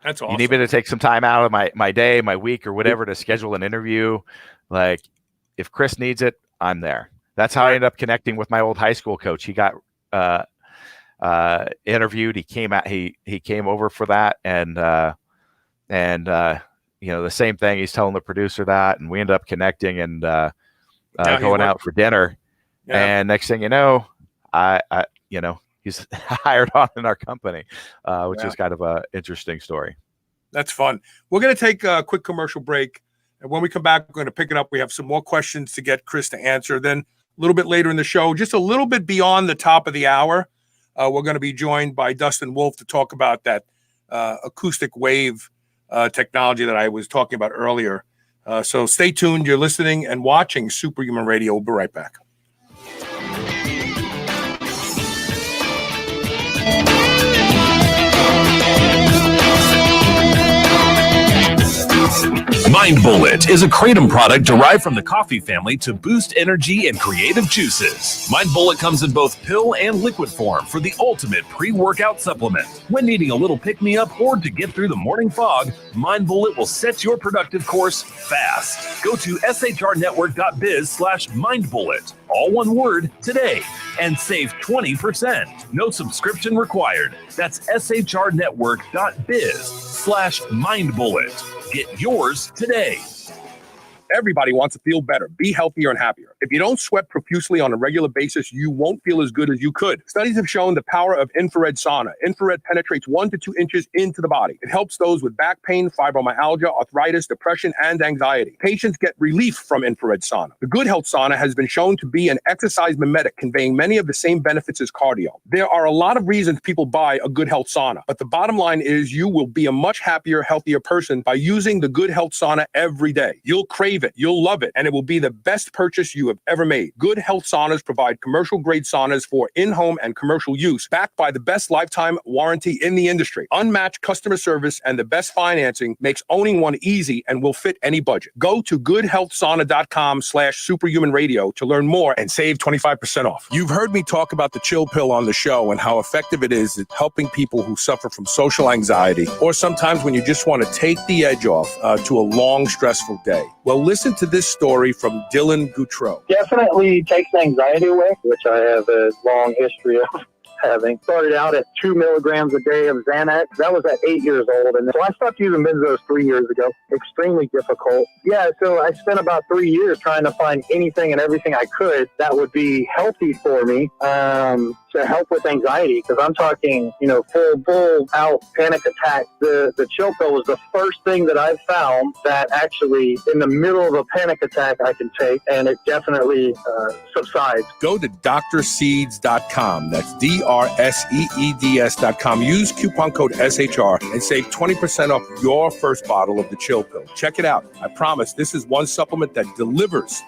that's awesome. You need me to take some time out of my day, my week, or whatever to schedule an interview. Like, if Chris needs it, I'm there. That's how I ended up connecting with my old high school coach. He got interviewed. He came out. He came over for that, and the same thing. He's telling the producer that, and we ended up connecting and going out for dinner. Yeah. And next thing you know, he's hired on in our company, which is kind of a interesting story. That's fun. We're going to take a quick commercial break. And when we come back, we're going to pick it up. We have some more questions to get Chris to answer. Then a little bit later in the show, just a little bit beyond the top of the hour, we're going to be joined by Dustin Wolf to talk about that acoustic wave technology that I was talking about earlier. So stay tuned. You're listening and watching Superhuman Radio. We'll be right back. Mind Bullet is a kratom product derived from the coffee family to boost energy and creative juices. Mind Bullet comes in both pill and liquid form for the ultimate pre-workout supplement. When needing a little pick-me-up or to get through the morning fog, Mind Bullet will set your productive course fast. Go to shrnetwork.biz/mindbullet, all one word, today, and save 20%. No subscription required. That's shrnetwork.biz/mindbullet. Get yours today. Everybody wants to feel better, be healthier and happier. If you don't sweat profusely on a regular basis, you won't feel as good as you could. Studies have shown the power of infrared sauna. Infrared penetrates 1 to 2 inches into the body. It helps those with back pain, fibromyalgia, arthritis, depression, and anxiety. Patients get relief from infrared sauna. The Good Health Sauna has been shown to be an exercise mimetic, conveying many of the same benefits as cardio. There are a lot of reasons people buy a Good Health Sauna, but the bottom line is you will be a much happier, healthier person by using the Good Health Sauna every day. You'll crave it, you'll love it, and it will be the best purchase you have ever made. Good Health Saunas provide commercial-grade saunas for in-home and commercial use, backed by the best lifetime warranty in the industry. Unmatched customer service and the best financing makes owning one easy and will fit any budget. Go to goodhealthsauna.com/superhumanradio to learn more and save 25% off. You've heard me talk about the chill pill on the show and how effective it is at helping people who suffer from social anxiety, or sometimes when you just want to take the edge off to a long, stressful day. Well, listen to this story from Dylan Goutreau. Definitely takes anxiety away, which I have a long history of having. Started out at 2 milligrams a day of Xanax. That was at 8 years old. And so I stopped using benzos 3 years ago. Extremely difficult. Yeah, so I spent about 3 years trying to find anything and everything I could that would be healthy for me to help with anxiety. Because I'm talking, full out panic attack. The chill pill was the first thing that I've found that actually in the middle of a panic attack I can take, and it definitely subsides. Go to drseeds.com. That's drseeds.com. Use coupon code SHR and save 20% off your first bottle of the chill pill. Check it out. I promise this is one supplement that delivers.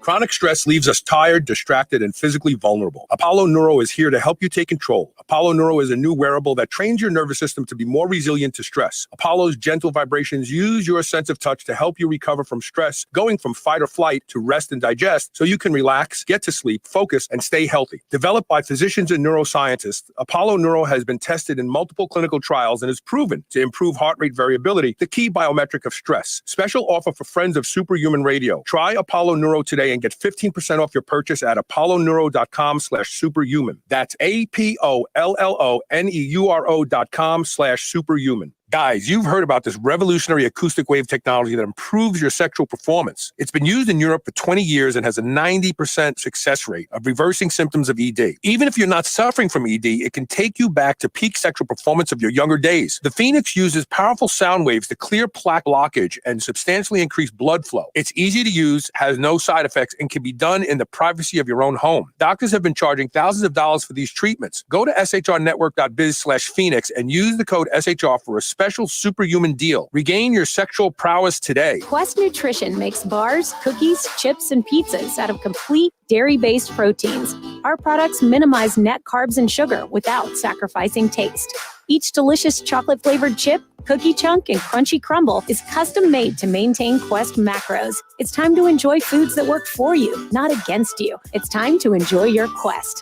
Chronic stress leaves us tired, distracted, and physically vulnerable. Apollo Neuro is here to help you take control. Apollo Neuro is a new wearable that trains your nervous system to be more resilient to stress. Apollo's gentle vibrations use your sense of touch to help you recover from stress, going from fight or flight to rest and digest so you can relax, get to sleep, focus, and stay healthy. Developed by physicians and neuroscientists, Apollo Neuro has been tested in multiple clinical trials and is proven to improve heart rate variability, the key biometric of stress. Special offer for friends of Superhuman Radio. Try Apollo Neuro today and get 15% off your purchase at apolloneuro.com/superhuman. That's APOLLONEURO.com/superhuman. Guys, you've heard about this revolutionary acoustic wave technology that improves your sexual performance. It's been used in Europe for 20 years and has a 90% success rate of reversing symptoms of ED. Even if you're not suffering from ED, it can take you back to peak sexual performance of your younger days. The Phoenix uses powerful sound waves to clear plaque blockage and substantially increase blood flow. It's easy to use, has no side effects, and can be done in the privacy of your own home. Doctors have been charging thousands of dollars for these treatments. Go to shrnetwork.biz/Phoenix and use the code SHR for a special superhuman deal. Regain your sexual prowess today. Quest Nutrition makes bars, cookies, chips, and pizzas out of complete dairy-based proteins. Our products minimize net carbs and sugar without sacrificing taste. Each delicious chocolate-flavored chip, cookie chunk, and crunchy crumble is custom-made to maintain Quest macros. It's time to enjoy foods that work for you, not against you. It's time to enjoy your Quest.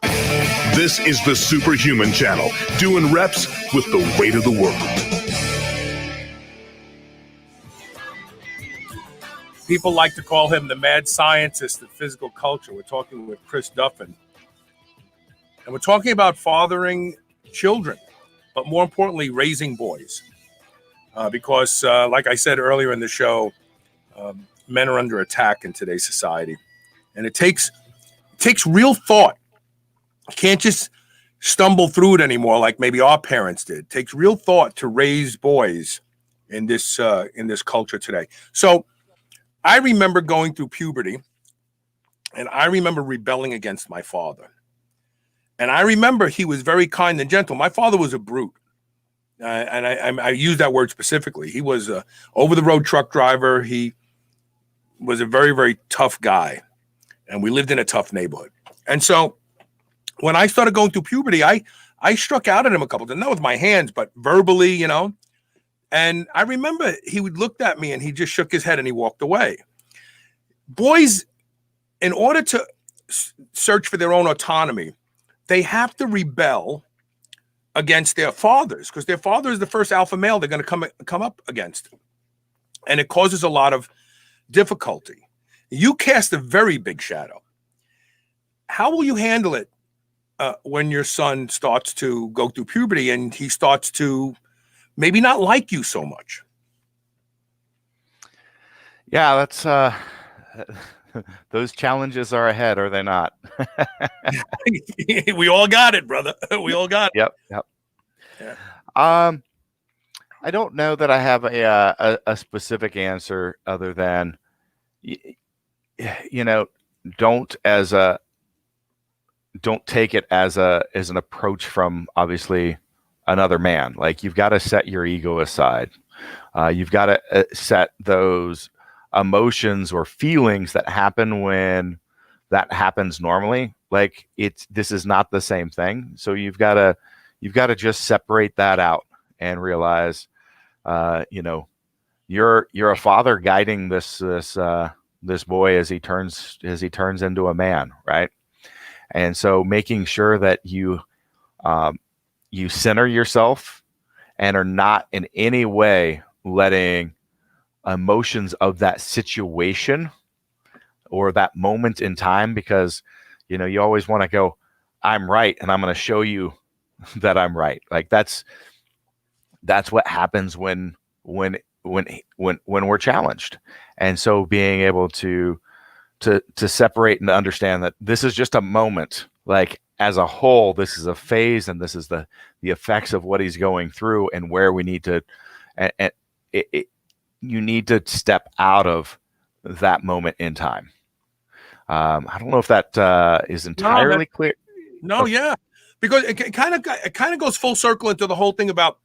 This is the Superhuman Channel, doing reps with the weight of the world. People like to call him the mad scientist of physical culture. We're talking with Chris Duffin. And we're talking about fathering children, but more importantly, raising boys. Because, like I said earlier in the show, men are under attack in today's society. And it takes real thought. You can't just stumble through it anymore like maybe our parents did. It takes real thought to raise boys in this culture today. So I remember going through puberty, and I remember rebelling against my father. And I remember he was very kind and gentle. My father was a brute. And I use that word specifically. He was a over-the-road truck driver. He was a very, very tough guy. And we lived in a tough neighborhood. And so when I started going through puberty, I struck out at him a couple times, not with my hands, but verbally, you know. And I remember he would look at me and he just shook his head and he walked away. Boys, in order to search for their own autonomy, they have to rebel against their fathers, because their father is the first alpha male they're going to come up against. And it causes a lot of difficulty. You cast a very big shadow. How will you handle it when your son starts to go through puberty and he starts to maybe not like you so much? Yeah, that's those challenges are ahead, are they not? We all got it, brother. We all got it. Yep. Yeah. I don't know that I have a specific answer other than, you know, don't take it as an approach from obviously another man. Like, you've got to set your ego aside. You've got to set those emotions or feelings that happen when that happens normally. Like, this is not the same thing. So you've got to just separate that out and realize, you know, you're a father guiding this boy as he turns into a man, right? And so making sure that you center yourself and are not in any way letting emotions of that situation or that moment in time, because, you know, you always want to go, I'm right, and I'm going to show you that I'm right. Like, that's what happens when we're challenged. And so being able to separate and to understand that this is just a moment, like, as a whole, this is a phase, and this is the effects of what he's going through, and where we need to, you need to step out of that moment in time. I don't know if that is entirely clear. No, yeah, because it kind of goes full circle into the whole thing about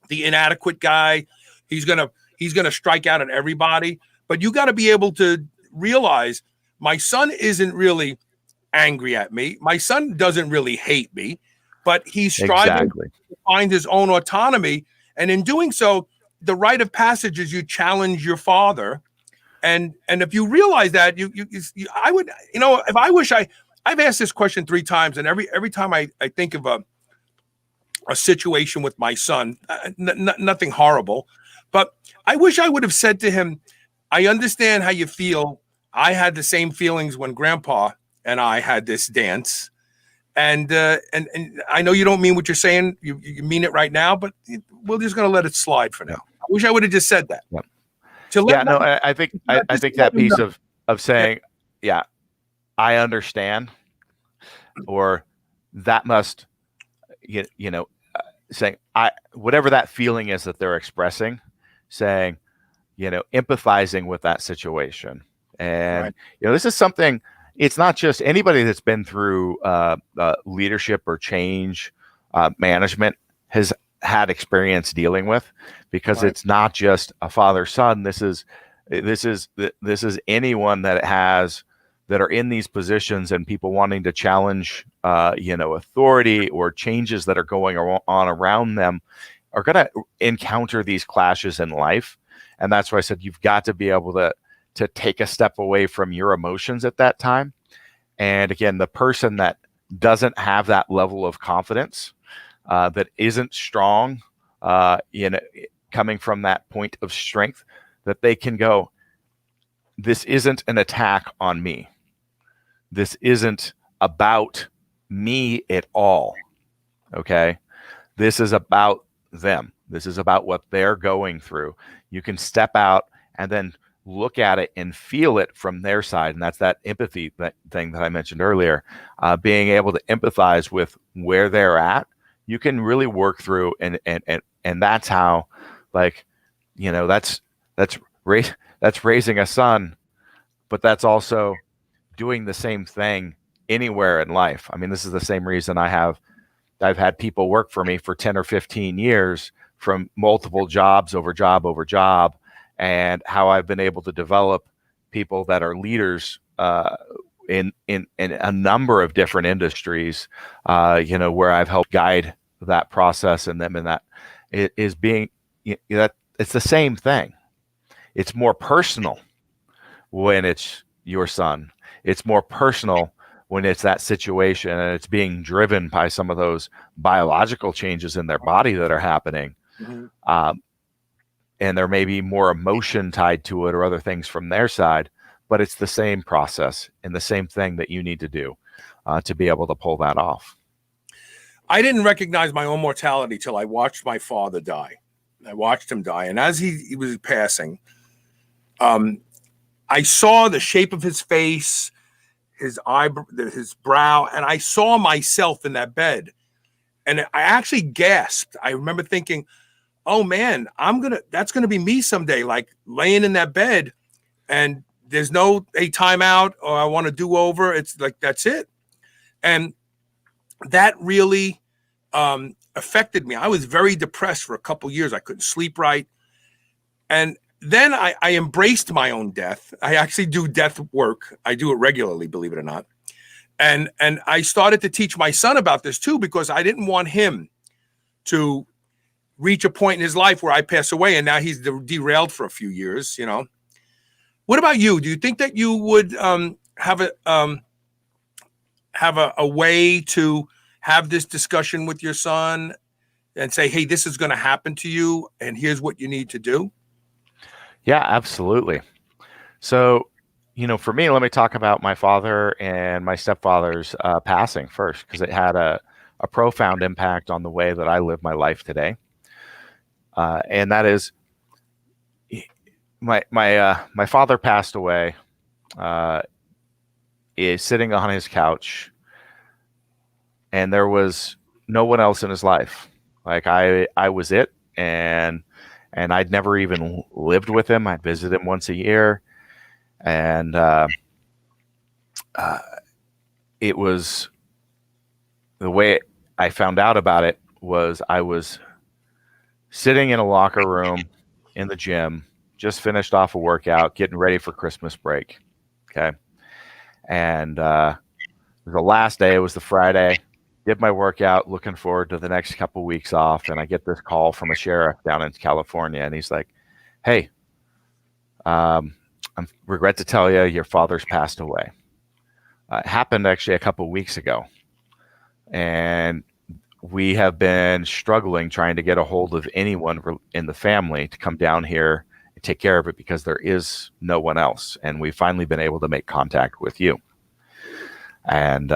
the inadequate guy. He's gonna strike out at everybody, but you got to be able to realize my son isn't really angry at me. My son doesn't really hate me, but he's striving to find his own autonomy, and in doing so, the rite of passage is you challenge your father. And if you realize that, I would, you know, if I wish I've asked this question 3 times, and every time I think of a situation with my son, nothing horrible, but I wish I would have said to him, I understand how you feel. I had the same feelings when Grandpa and I had this dance, and I know you don't mean what you're saying. You mean it right now, but we're just going to let it slide for now. I wish I would have just said that. Yep. I think that piece of saying, yeah, I understand, or that must, you know, saying whatever that feeling is that they're expressing, saying, you know, empathizing with that situation. And, you know, this is something, it's not just anybody that's been through leadership or change management has had experience dealing with, because it's not just a father-son. This is anyone that are in these positions, and people wanting to challenge, you know, authority or changes that are going on around them are going to encounter these clashes in life. And that's why I said you've got to be able to take a step away from your emotions at that time. And again, the person that doesn't have that level of confidence, that isn't strong, you know, coming from that point of strength, that they can go, this isn't an attack on me. This isn't about me at all. Okay. This is about them. This is about what they're going through. You can step out and then look at it and feel it from their side. And that's that empathy thing that I mentioned earlier. Being able to empathize with where they're at, you can really work through, and that's how, like, you know, that's raising a son, but that's also doing the same thing anywhere in life. I mean, this is the same reason I've had people work for me for 10 or 15 years from multiple jobs over job, and how I've been able to develop people that are leaders in a number of different industries, you know, where I've helped guide that process and them, and that it is being, that it's the same thing. It's more personal when it's your son. It's more personal when it's that situation and it's being driven by some of those biological changes in their body that are happening. Mm-hmm. And there may be more emotion tied to it or other things from their side, but it's the same process and the same thing that you need to do to be able to pull that off. I didn't recognize my own mortality till I watched my father die. I watched him die. And as he was passing, I saw the shape of his face, his brow, and I saw myself in that bed. And I actually gasped. I remember thinking, oh man, that's gonna be me someday, like laying in that bed, and there's no timeout or I want to do over. It's like, that's it. And that really affected me. I was very depressed for a couple years. I couldn't sleep right. And then I embraced my own death. I actually do death work. I do it regularly, believe it or not. And I started to teach my son about this too, because I didn't want him to reach a point in his life where I pass away, and now he's derailed for a few years, you know. What about you? Do you think that you would have a way to have this discussion with your son and say, hey, this is going to happen to you, and here's what you need to do? Yeah, absolutely. So, you know, for me, let me talk about my father and my stepfather's passing first, because it had a profound impact on the way that I live my life today. And that is, my father passed away, is sitting on his couch, and there was no one else in his life. Like I was it, and I'd never even lived with him. I'd visit him once a year, and it was, the way I found out about it was I was sitting in a locker room in the gym, just finished off a workout, getting ready for Christmas break. Okay. And it was the last day. It was the Friday. Did my workout, looking forward to the next couple of weeks off. And I get this call from a sheriff down in California. And he's like, hey, I regret to tell you, your father's passed away. It happened actually a couple of weeks ago. And we have been struggling trying to get a hold of anyone in the family to come down here and take care of it, because there is no one else. And we've finally been able to make contact with you. And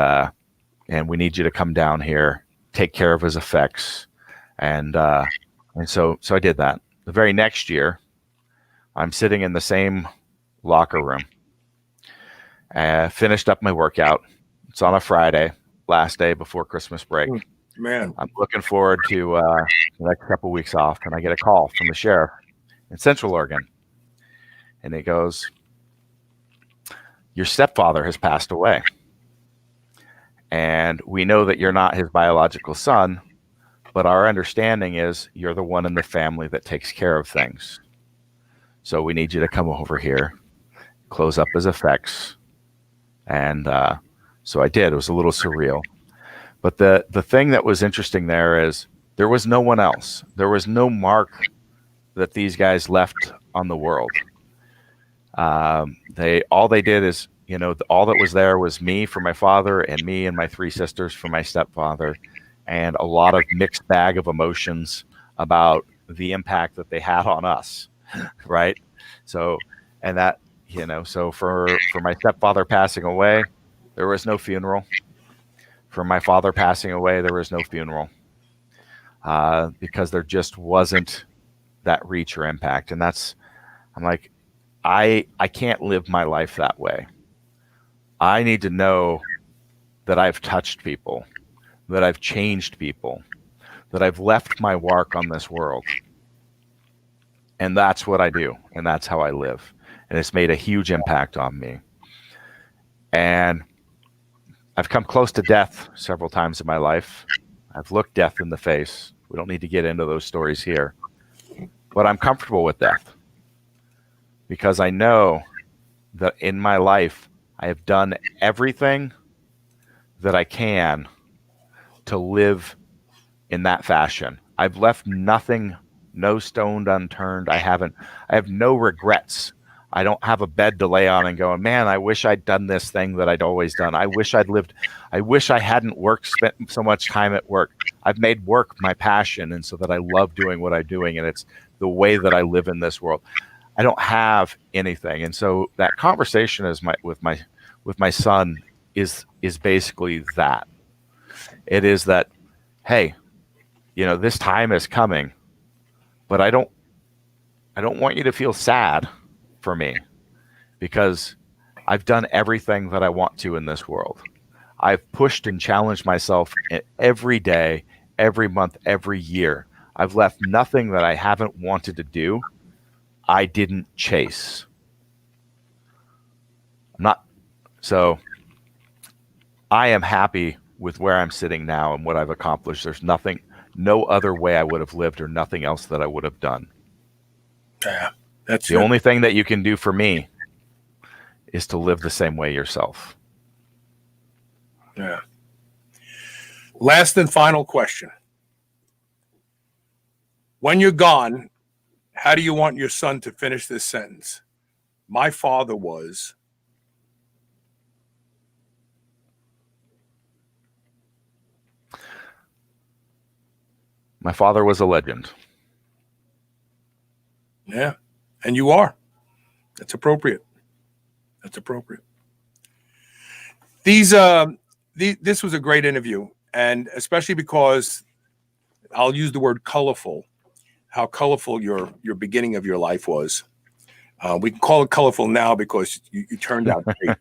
we need you to come down here, take care of his effects. And so I did that. The very next year, I'm sitting in the same locker room. Finished up my workout. It's on a Friday, last day before Christmas break. Man, I'm looking forward to the next couple of weeks off, and I get a call from the sheriff in Central Oregon. And he goes, your stepfather has passed away. And we know that you're not his biological son, but our understanding is you're the one in the family that takes care of things. So we need you to come over here, close up his effects. And so I did. It was a little surreal. But the thing that was interesting there is there was no one else. There was no mark that these guys left on the world. All they did is, you know, all that was there was me for my father and me and my three sisters for my stepfather, and a lot of mixed bag of emotions about the impact that they had on us, right? So, and that, you know, so for my stepfather passing away, there was no funeral. For my father passing away, there was no funeral because there just wasn't that reach or impact. And I'm like, I can't live my life that way. I need to know that I've touched people, that I've changed people, that I've left my mark on this world. And that's what I do. And that's how I live. And it's made a huge impact on me. And I've come close to death several times in my life. I've looked death in the face. We don't need to get into those stories here. But I'm comfortable with death because I know that in my life, I have done everything that I can to live in that fashion. I've left nothing, no stone unturned. I have no regrets. I don't have a bed to lay on and going, man, I wish I'd done this thing that I'd always done. I wish I hadn't spent so much time at work. I've made work my passion, and so that I love doing what I'm doing, and it's the way that I live in this world. I don't have anything. And so that conversation with my son is basically that. It is that, hey, this time is coming, but I don't want you to feel sad for me because I've done everything that I want to in this world. I've pushed and challenged myself every day, every month, every year. I've left nothing that I haven't wanted to do. I didn't chase. So I am happy with where I'm sitting now and what I've accomplished. There's no other way I would have lived or nothing else that I would have done. Yeah, that's the only thing that you can do for me is to live the same way yourself. Yeah. Last and final question. When you're gone, how do you want your son to finish this sentence? My father was. My father was a legend. Yeah, and you are. That's appropriate. That's appropriate. This was a great interview, and especially because I'll use the word colorful. How colorful your beginning of your life was. We can call it colorful now because you turned out great.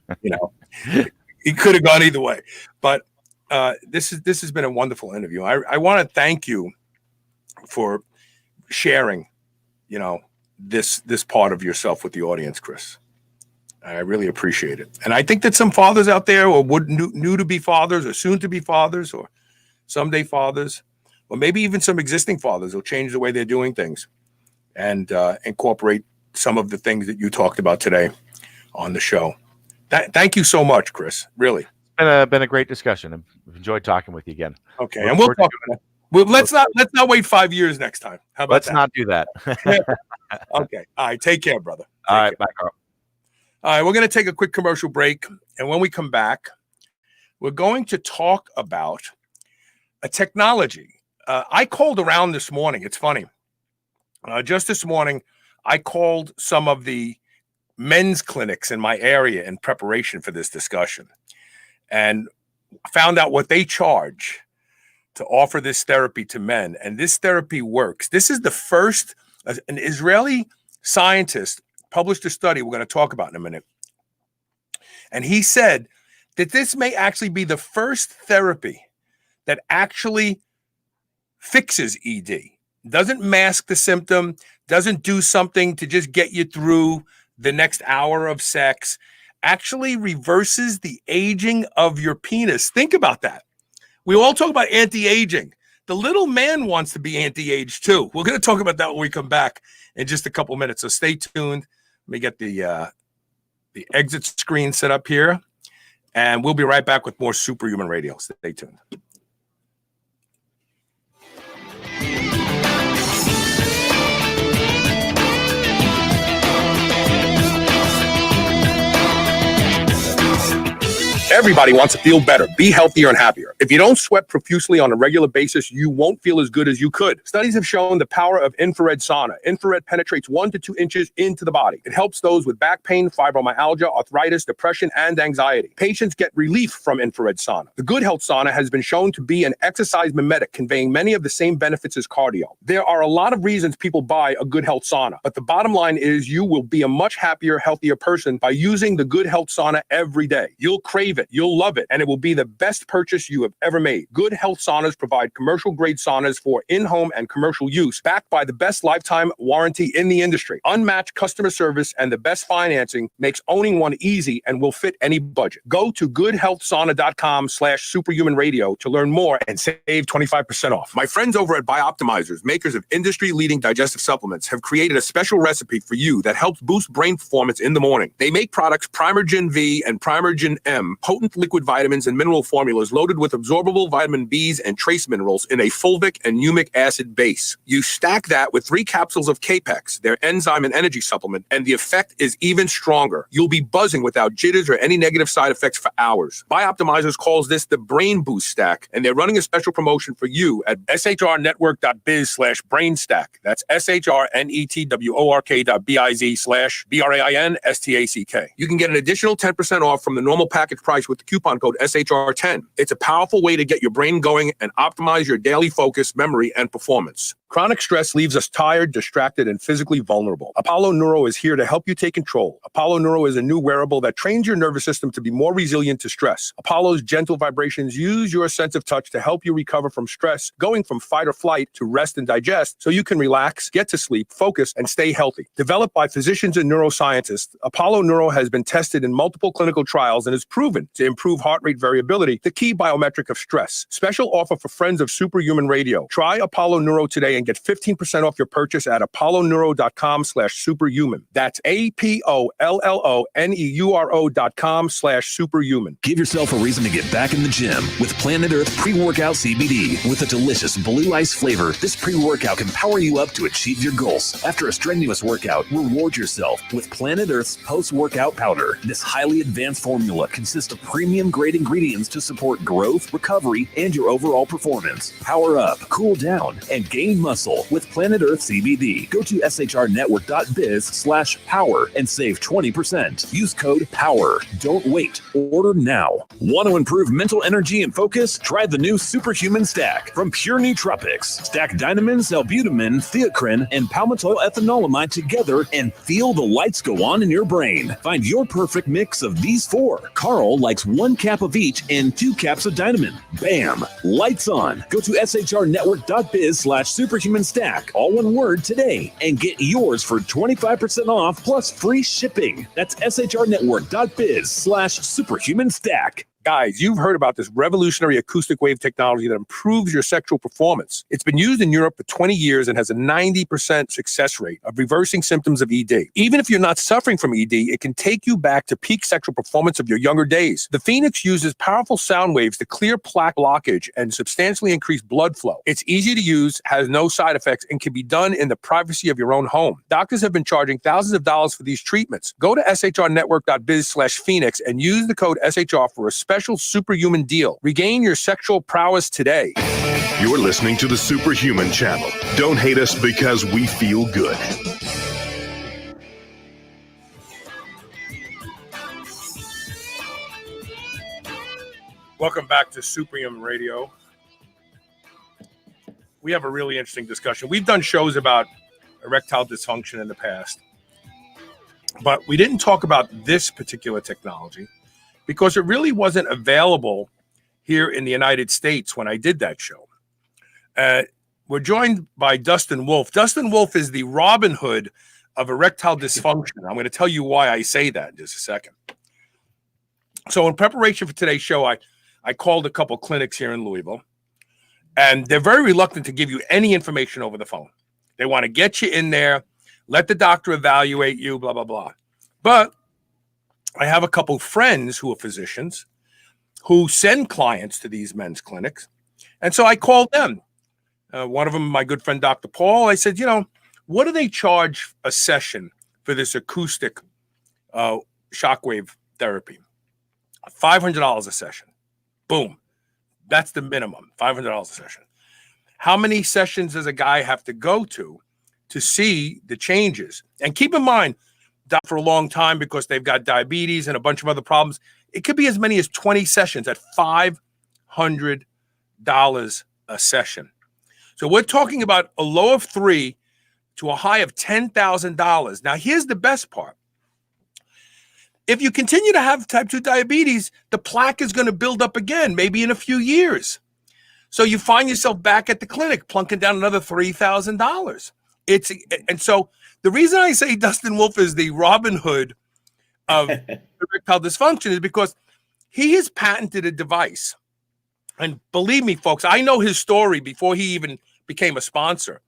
It could have gone either way, but this has been a wonderful interview. I want to thank you for sharing, this part of yourself with the audience, Chris. I really appreciate it. And I think that some fathers out there or new to be fathers or soon to be fathers or someday fathers, or maybe even some existing fathers will change the way they're doing things and incorporate some of the things that you talked about today on the show. Thank you so much, Chris. Really. It's been a great discussion. I've enjoyed talking with you again. Okay. And we'll talk. Let's not wait 5 years next time. How about Let's not do that. Okay. All right. Take care, brother. All right. Bye, Carl. All right. We're going to take a quick commercial break. And when we come back, we're going to talk about a technology. I called around this morning. It's funny. Just this morning, I called some of the men's clinics in my area in preparation for this discussion and found out what they charge to offer this therapy to men. And this therapy works. This is the first, an Israeli scientist published a study we're going to talk about in a minute. And he said that this may actually be the first therapy that actually fixes ED. Doesn't mask the symptom, doesn't do something to just get you through the next hour of sex, actually reverses the aging of your penis. Think about that. We all talk about anti-aging. The little man wants to be anti-age too. We're going to talk about that when we come back in just a couple minutes. So stay tuned. Let me get the exit screen set up here, and we'll be right back with more Superhuman Radio. Stay tuned. Everybody wants to feel better, be healthier, and happier. If you don't sweat profusely on a regular basis, you won't feel as good as you could. Studies have shown the power of infrared sauna. Infrared penetrates 1 to 2 inches into the body. It helps those with back pain, fibromyalgia, arthritis, depression, and anxiety. Patients get relief from infrared sauna. The Good Health Sauna has been shown to be an exercise mimetic, conveying many of the same benefits as cardio. There are a lot of reasons people buy a Good Health Sauna, but the bottom line is you will be a much happier, healthier person by using the Good Health Sauna every day. You'll crave it, you'll love it, and it will be the best purchase you have ever made. Good Health Saunas provide commercial-grade saunas for in-home and commercial use, backed by the best lifetime warranty in the industry. Unmatched customer service and the best financing makes owning one easy and will fit any budget. Go to goodhealthsauna.com/superhumanradio to learn more and save 25% off. My friends over at Bioptimizers, makers of industry-leading digestive supplements, have created a special recipe for you that helps boost brain performance in the morning. They make products Primergen V and Primergen M, potent liquid vitamins and mineral formulas loaded with absorbable vitamin Bs and trace minerals in a fulvic and humic acid base. You stack that with 3 capsules of Capex, their enzyme and energy supplement, and the effect is even stronger. You'll be buzzing without jitters or any negative side effects for hours. Bioptimizers calls this the Brain Boost Stack, and they're running a special promotion for you at shrnetwork.biz/brainstack. That's shrnetwork.biz/BRAINSTACK. You can get an additional 10% off from the normal package price with the coupon code SHR10. It's a powerful way to get your brain going and optimize your daily focus, memory, and performance. Chronic stress leaves us tired, distracted, and physically vulnerable. Apollo Neuro is here to help you take control. Apollo Neuro is a new wearable that trains your nervous system to be more resilient to stress. Apollo's gentle vibrations use your sense of touch to help you recover from stress, going from fight or flight to rest and digest so you can relax, get to sleep, focus, and stay healthy. Developed by physicians and neuroscientists, Apollo Neuro has been tested in multiple clinical trials and is proven to improve heart rate variability, the key biometric of stress. Special offer for friends of Superhuman Radio. Try Apollo Neuro today and get 15% off your purchase at apolloneuro.com/superhuman. That's APOLLONEURO.com/superhuman. Give yourself a reason to get back in the gym with Planet Earth Pre-Workout CBD. With a delicious blue ice flavor, this pre-workout can power you up to achieve your goals. After a strenuous workout, reward yourself with Planet Earth's post-workout powder. This highly advanced formula consists of premium-grade ingredients to support growth, recovery, and your overall performance. Power up, cool down, and gain muscle with Planet Earth CBD. Go to shrnetwork.biz/power and save 20%. Use code POWER. Don't wait. Order now. Want to improve mental energy and focus? Try the new Superhuman Stack from Pure Nootropics. Stack Dynamine, Salbutamine, Theocrine, and palmitoyl ethanolamide together and feel the lights go on in your brain. Find your perfect mix of these 4. Carl likes 1 cap of each and 2 caps of Dynamine. Bam! Lights on. Go to shrnetwork.biz/superhuman stack, all one word, today, and get yours for 25% off plus free shipping. That's shrnetwork.biz/superhuman stack. Guys, you've heard about this revolutionary acoustic wave technology that improves your sexual performance. It's been used in Europe for 20 years and has a 90% success rate of reversing symptoms of ED. Even if you're not suffering from ED, it can take you back to peak sexual performance of your younger days. The Phoenix uses powerful sound waves to clear plaque blockage and substantially increase blood flow. It's easy to use, has no side effects, and can be done in the privacy of your own home. Doctors have been charging thousands of dollars for these treatments. Go to shrnetwork.biz/Phoenix and use the code SHR for a special superhuman deal. Regain your sexual prowess today. You're listening to the Superhuman Channel. Don't hate us because we feel good. Welcome back to Superhuman Radio. We have a really interesting discussion. We've done shows about erectile dysfunction in the past, but we didn't talk about this particular technology because it really wasn't available here in the United States when I did that show. We're joined by Dustin Wolf. Dustin Wolf is the Robin Hood of erectile dysfunction. I'm going to tell you why I say that in just a second. So in preparation for today's show, I called a couple clinics here in Louisville, and they're very reluctant to give you any information over the phone. They want to get you in there, let the doctor evaluate you, blah, blah, blah. But I have a couple friends who are physicians who send clients to these men's clinics. And so I called them. One of them, my good friend, Dr. Paul, I said, what do they charge a session for this acoustic shockwave therapy? $500 a session. Boom. That's the minimum, $500 a session. How many sessions does a guy have to go to see the changes? And keep in mind, for a long time because they've got diabetes and a bunch of other problems, it could be as many as 20 sessions at $500 a session. So we're talking about a low of 3 to a high of $10,000. Now, here's the best part. If you continue to have type 2 diabetes, the plaque is going to build up again, maybe in a few years. So you find yourself back at the clinic plunking down another $3,000. And so the reason I say Dustin Wolf is the Robin Hood of erectile dysfunction is because he has patented a device. And believe me, folks, I know his story before he even became a sponsor.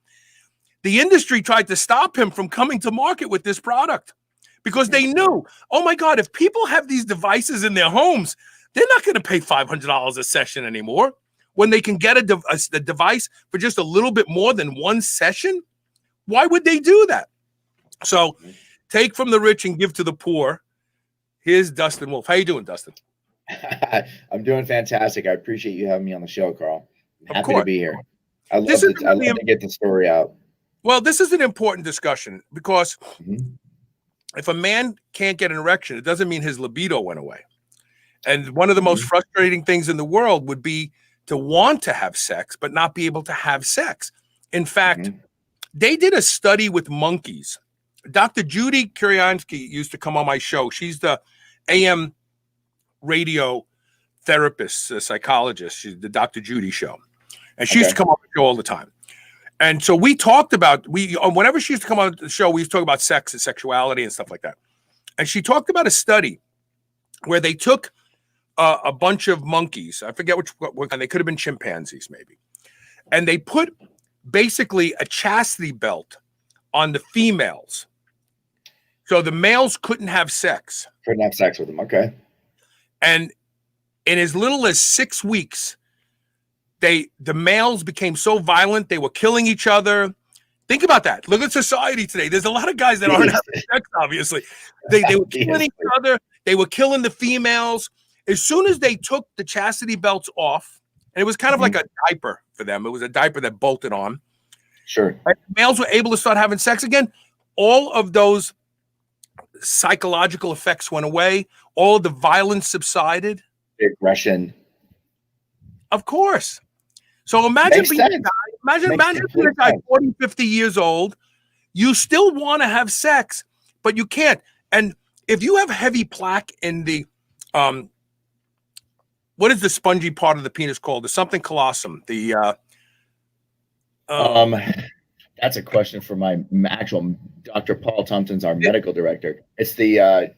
The industry tried to stop him from coming to market with this product because they knew, oh my God, if people have these devices in their homes, they're not going to pay $500 a session anymore. When they can get a device for just a little bit more than one session, why would they do that? So take from the rich and give to the poor. Here's Dustin Wolf. How you doing, Dustin? I'm doing fantastic. I appreciate you having me on the show, Carl. I'm happy to be here. I love to get the story out. Well, this is an important discussion because if a man can't get an erection, it doesn't mean his libido went away. And one of the most frustrating things in the world would be to want to have sex, but not be able to have sex. In fact, they did a study with monkeys. Dr. Judy Kuriansky used to come on my show. She's the AM radio therapist, psychologist. She's the Dr. Judy show. And she used to come on the show all the time. And so we talked about, whenever she used to come on the show, we used to talk about sex and sexuality and stuff like that. And she talked about a study where they took a bunch of monkeys. I forget what kind. They could have been chimpanzees maybe. And they put basically a chastity belt on the females. So the males couldn't have sex. Couldn't have sex with them. Okay. And in as little as 6 weeks, the males became so violent, they were killing each other. Think about that. Look at society today. There's a lot of guys that aren't having sex, obviously. They were killing each other. They were killing the females. As soon as they took the chastity belts off, and it was kind of like a diaper for them. It was a diaper that bolted on. Sure. Right? Males were able to start having sex again. All of those psychological effects went away. All of the violence subsided. The aggression. Of course. So imagine being a guy, imagine being a guy 40, 50 years old. You still want to have sex, but you can't. And if you have heavy plaque in the what is the spongy part of the penis called? There's something colossum. That's a question for my actual Dr. Paul Thompson's our medical director. It's the it's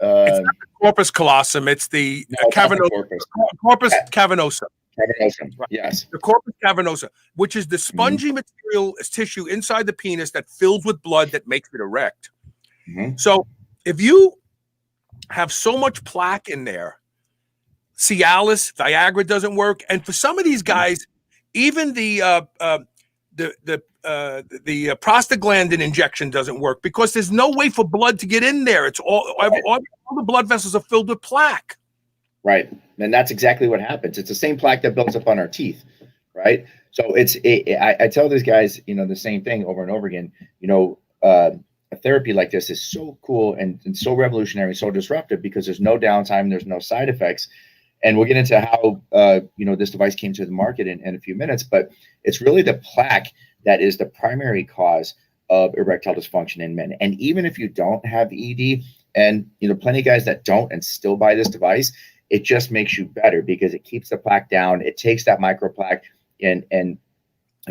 not the corpus callosum. It's the corpus cavernosa. Cavernosum. Yes. The corpus cavernosa, which is the spongy material tissue inside the penis that fills with blood that makes it erect. So if you have so much plaque in there, Cialis, Viagra doesn't work, and for some of these guys, even the prostaglandin injection doesn't work because there's no way for blood to get in there. It's all the blood vessels are filled with plaque. Right, and that's exactly what happens. It's the same plaque that builds up on our teeth, right? So I tell these guys, the same thing over and over again. A therapy like this is so cool and so revolutionary, so disruptive because there's no downtime, there's no side effects. And we'll get into how, this device came to the market in a few minutes, but it's really the plaque that is the primary cause of erectile dysfunction in men. And even if you don't have ED, and, plenty of guys that don't and still buy this device, it just makes you better because it keeps the plaque down. It takes that microplaque and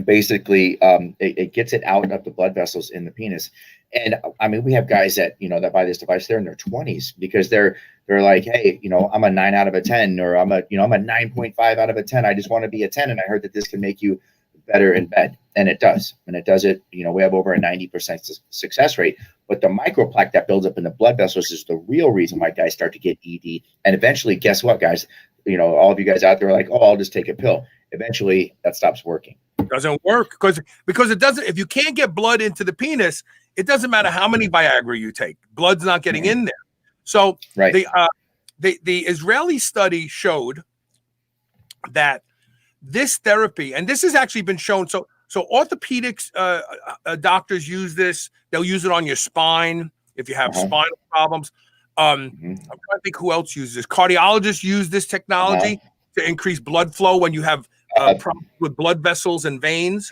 basically it gets it out of the blood vessels in the penis. And I mean, we have guys that, that buy this device, they're in their 20s because they're like, hey, I'm a 9 out of a 10, or I'm a 9.5 out of a 10. I just want to be a 10. And I heard that this can make you better in bed. And it does. And it does it. We have over a 90% success rate. But the microplaque that builds up in the blood vessels is the real reason why guys start to get ED. And eventually, guess what, guys? All of you guys out there are like, oh, I'll just take a pill. Eventually, that stops working. It doesn't work because it doesn't. If you can't get blood into the penis, it doesn't matter how many Viagra you take. Blood's not getting in there. So the Israeli study showed that this therapy, and this has actually been shown. So orthopedics doctors use this. They'll use it on your spine if you have spinal problems. I'm trying to think who else uses this. Cardiologists use this technology to increase blood flow when you have problems with blood vessels and veins.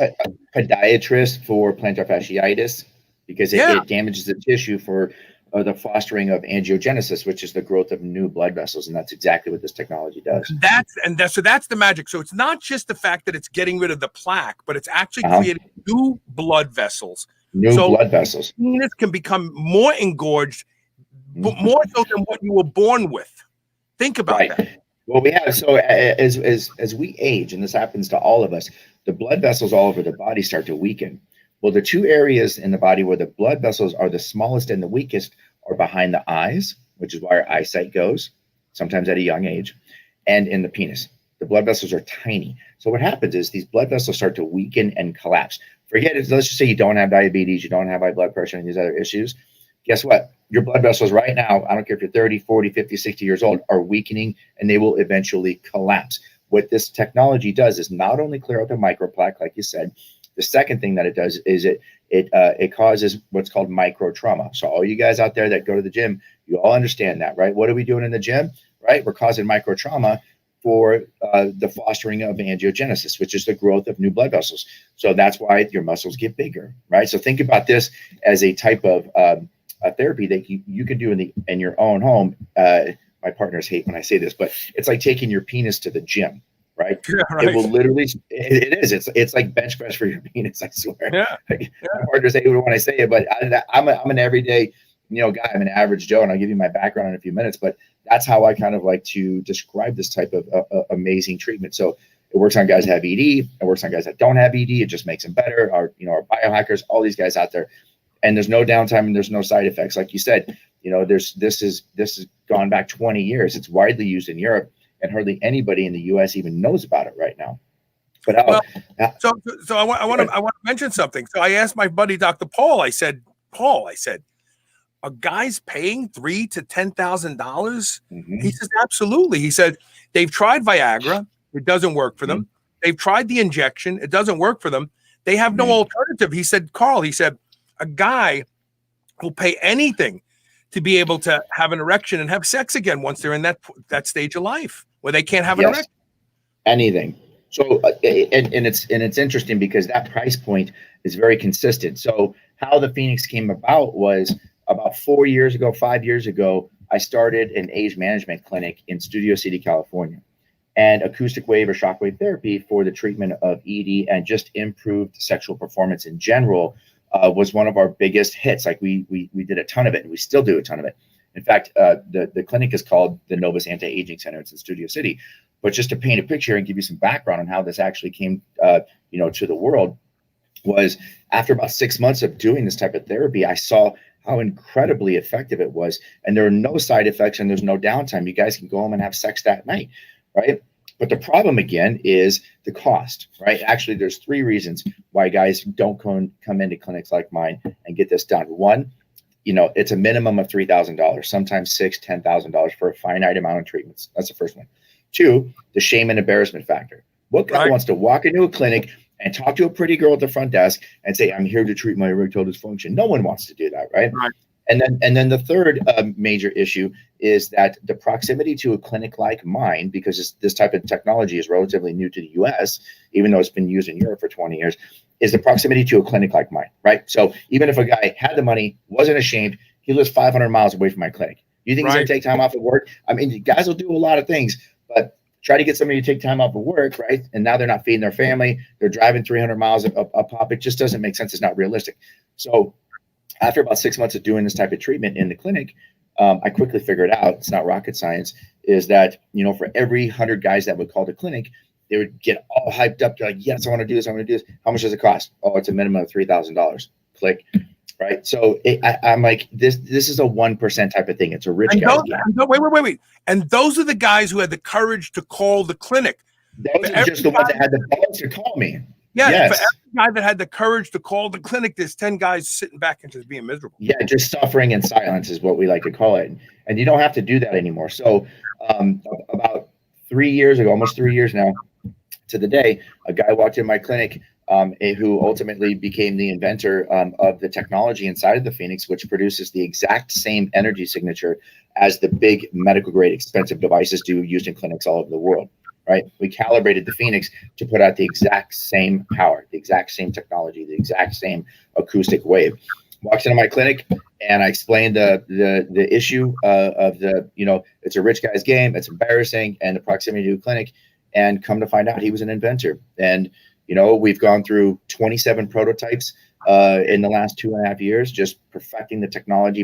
Podiatrist for plantar fasciitis, because it damages the tissue for the fostering of angiogenesis, which is the growth of new blood vessels, and that's exactly what this technology does. So that's the magic. So it's not just the fact that it's getting rid of the plaque, but it's actually creating new blood vessels. Blood vessels. Penis can become more engorged, but more so than what you were born with. Think about that. Well, we have, so as we age, and this happens to all of us, the blood vessels all over the body start to weaken. Well, the two areas in the body where the blood vessels are the smallest and the weakest are behind the eyes, which is why our eyesight goes, sometimes at a young age, and in the penis. The blood vessels are tiny. So what happens is these blood vessels start to weaken and collapse. Forget it. Let's just say you don't have diabetes, you don't have high blood pressure and these other issues. Guess what? Your blood vessels right now, I don't care if you're 30, 40, 50, 60 years old, are weakening, and they will eventually collapse. What this technology does is not only clear out the microplaque, like you said. The second thing that it does is it causes what's called micro trauma. So all you guys out there that go to the gym, you all understand that, right? What are we doing in the gym, right? We're causing micro trauma for the fostering of angiogenesis, which is the growth of new blood vessels. So that's why your muscles get bigger, right? So think about this as a type of a therapy that you can do in your own home. My partners hate when I say this, but it's like taking your penis to the gym. Right? Yeah, right. It will literally, it is. It's like bench press for your penis, I swear. My partners hate it when I say it, but I'm an everyday, guy. I'm an average Joe, and I'll give you my background in a few minutes, but that's how I kind of like to describe this type of amazing treatment. So it works on guys that have ED, it works on guys that don't have ED, it just makes them better. Our biohackers, all these guys out there, and there's no downtime and there's no side effects. Like you said, this has gone back 20 years. It's widely used in Europe, and hardly anybody in the U.S. even knows about it right now. But so I want to mention something. So I asked my buddy Dr. Paul. I said, are guys paying $3,000 to $10,000? He says, absolutely. He said they've tried Viagra, it doesn't work for them. They've tried the injection, it doesn't work for them. They have no alternative. He said, Carl, a guy will pay anything to be able to have an erection and have sex again once they're in that stage of life where they can't have an erection. Anything. So, and it's interesting because that price point is very consistent. So how the Phoenix came about was about 5 years ago, I started an age management clinic in Studio City, California, and acoustic wave or shockwave therapy for the treatment of ED and just improved sexual performance in general was one of our biggest hits. Like we did a ton of it, and we still do a ton of it. In fact, the clinic is called the Novus Anti-Aging Center. It's in Studio City. But just to paint a picture and give you some background on how this actually came, to the world, was after about 6 months of doing this type of therapy, I saw how incredibly effective it was, and there are no side effects and there's no downtime. You guys can go home and have sex that night, right? But the problem again is the cost, right? Actually, there's 3 reasons why guys don't come into clinics like mine and get this done. One, it's a minimum of $3,000, sometimes $6,000, $10,000 for a finite amount of treatments. That's the first one. 2, the shame and embarrassment factor. What guy wants to walk into a clinic and talk to a pretty girl at the front desk and say, I'm here to treat my erectile dysfunction? No one wants to do that, right? And then the third major issue is that the proximity to a clinic like mine, because this type of technology is relatively new to the US, even though it's been used in Europe for 20 years, is the proximity to a clinic like mine, right? So even if a guy had the money, wasn't ashamed, he lives 500 miles away from my clinic. You think he's going to take time off of work? I mean, guys will do a lot of things, but try to get somebody to take time off of work, right? And now they're not feeding their family. They're driving 300 miles a pop. It just doesn't make sense. It's not realistic. So after about 6 months of doing this type of treatment in the clinic, I quickly figured out, it's not rocket science, is that, for every 100 guys that would call the clinic, they would get all hyped up. They're like, yes, I want to do this. I want to do this. How much does it cost? Oh, it's a minimum of $3,000. Click. Right. So I'm like, this is a 1% type of thing. It's a rich guy's game. Wait. And those are the guys who had the courage to call the clinic. Those are just the ones that had the balls to call me. Yeah. Yes. For every guy that had the courage to call the clinic, there's 10 guys sitting back and just being miserable. Yeah. Just suffering in silence is what we like to call it. And you don't have to do that anymore. So about 3 years ago, almost 3 years now to the day, a guy walked in my clinic who ultimately became the inventor of the technology inside of the Phoenix, which produces the exact same energy signature as the big medical grade expensive devices do used in clinics all over the world, right? We calibrated the Phoenix to put out the exact same power, the exact same technology, the exact same acoustic wave. Walks into my clinic and I explained the issue of the, it's a rich guy's game, it's embarrassing, and the proximity to a clinic. And come to find out, he was an inventor. And we've gone through 27 prototypes in the last 2.5 years, just perfecting the technology,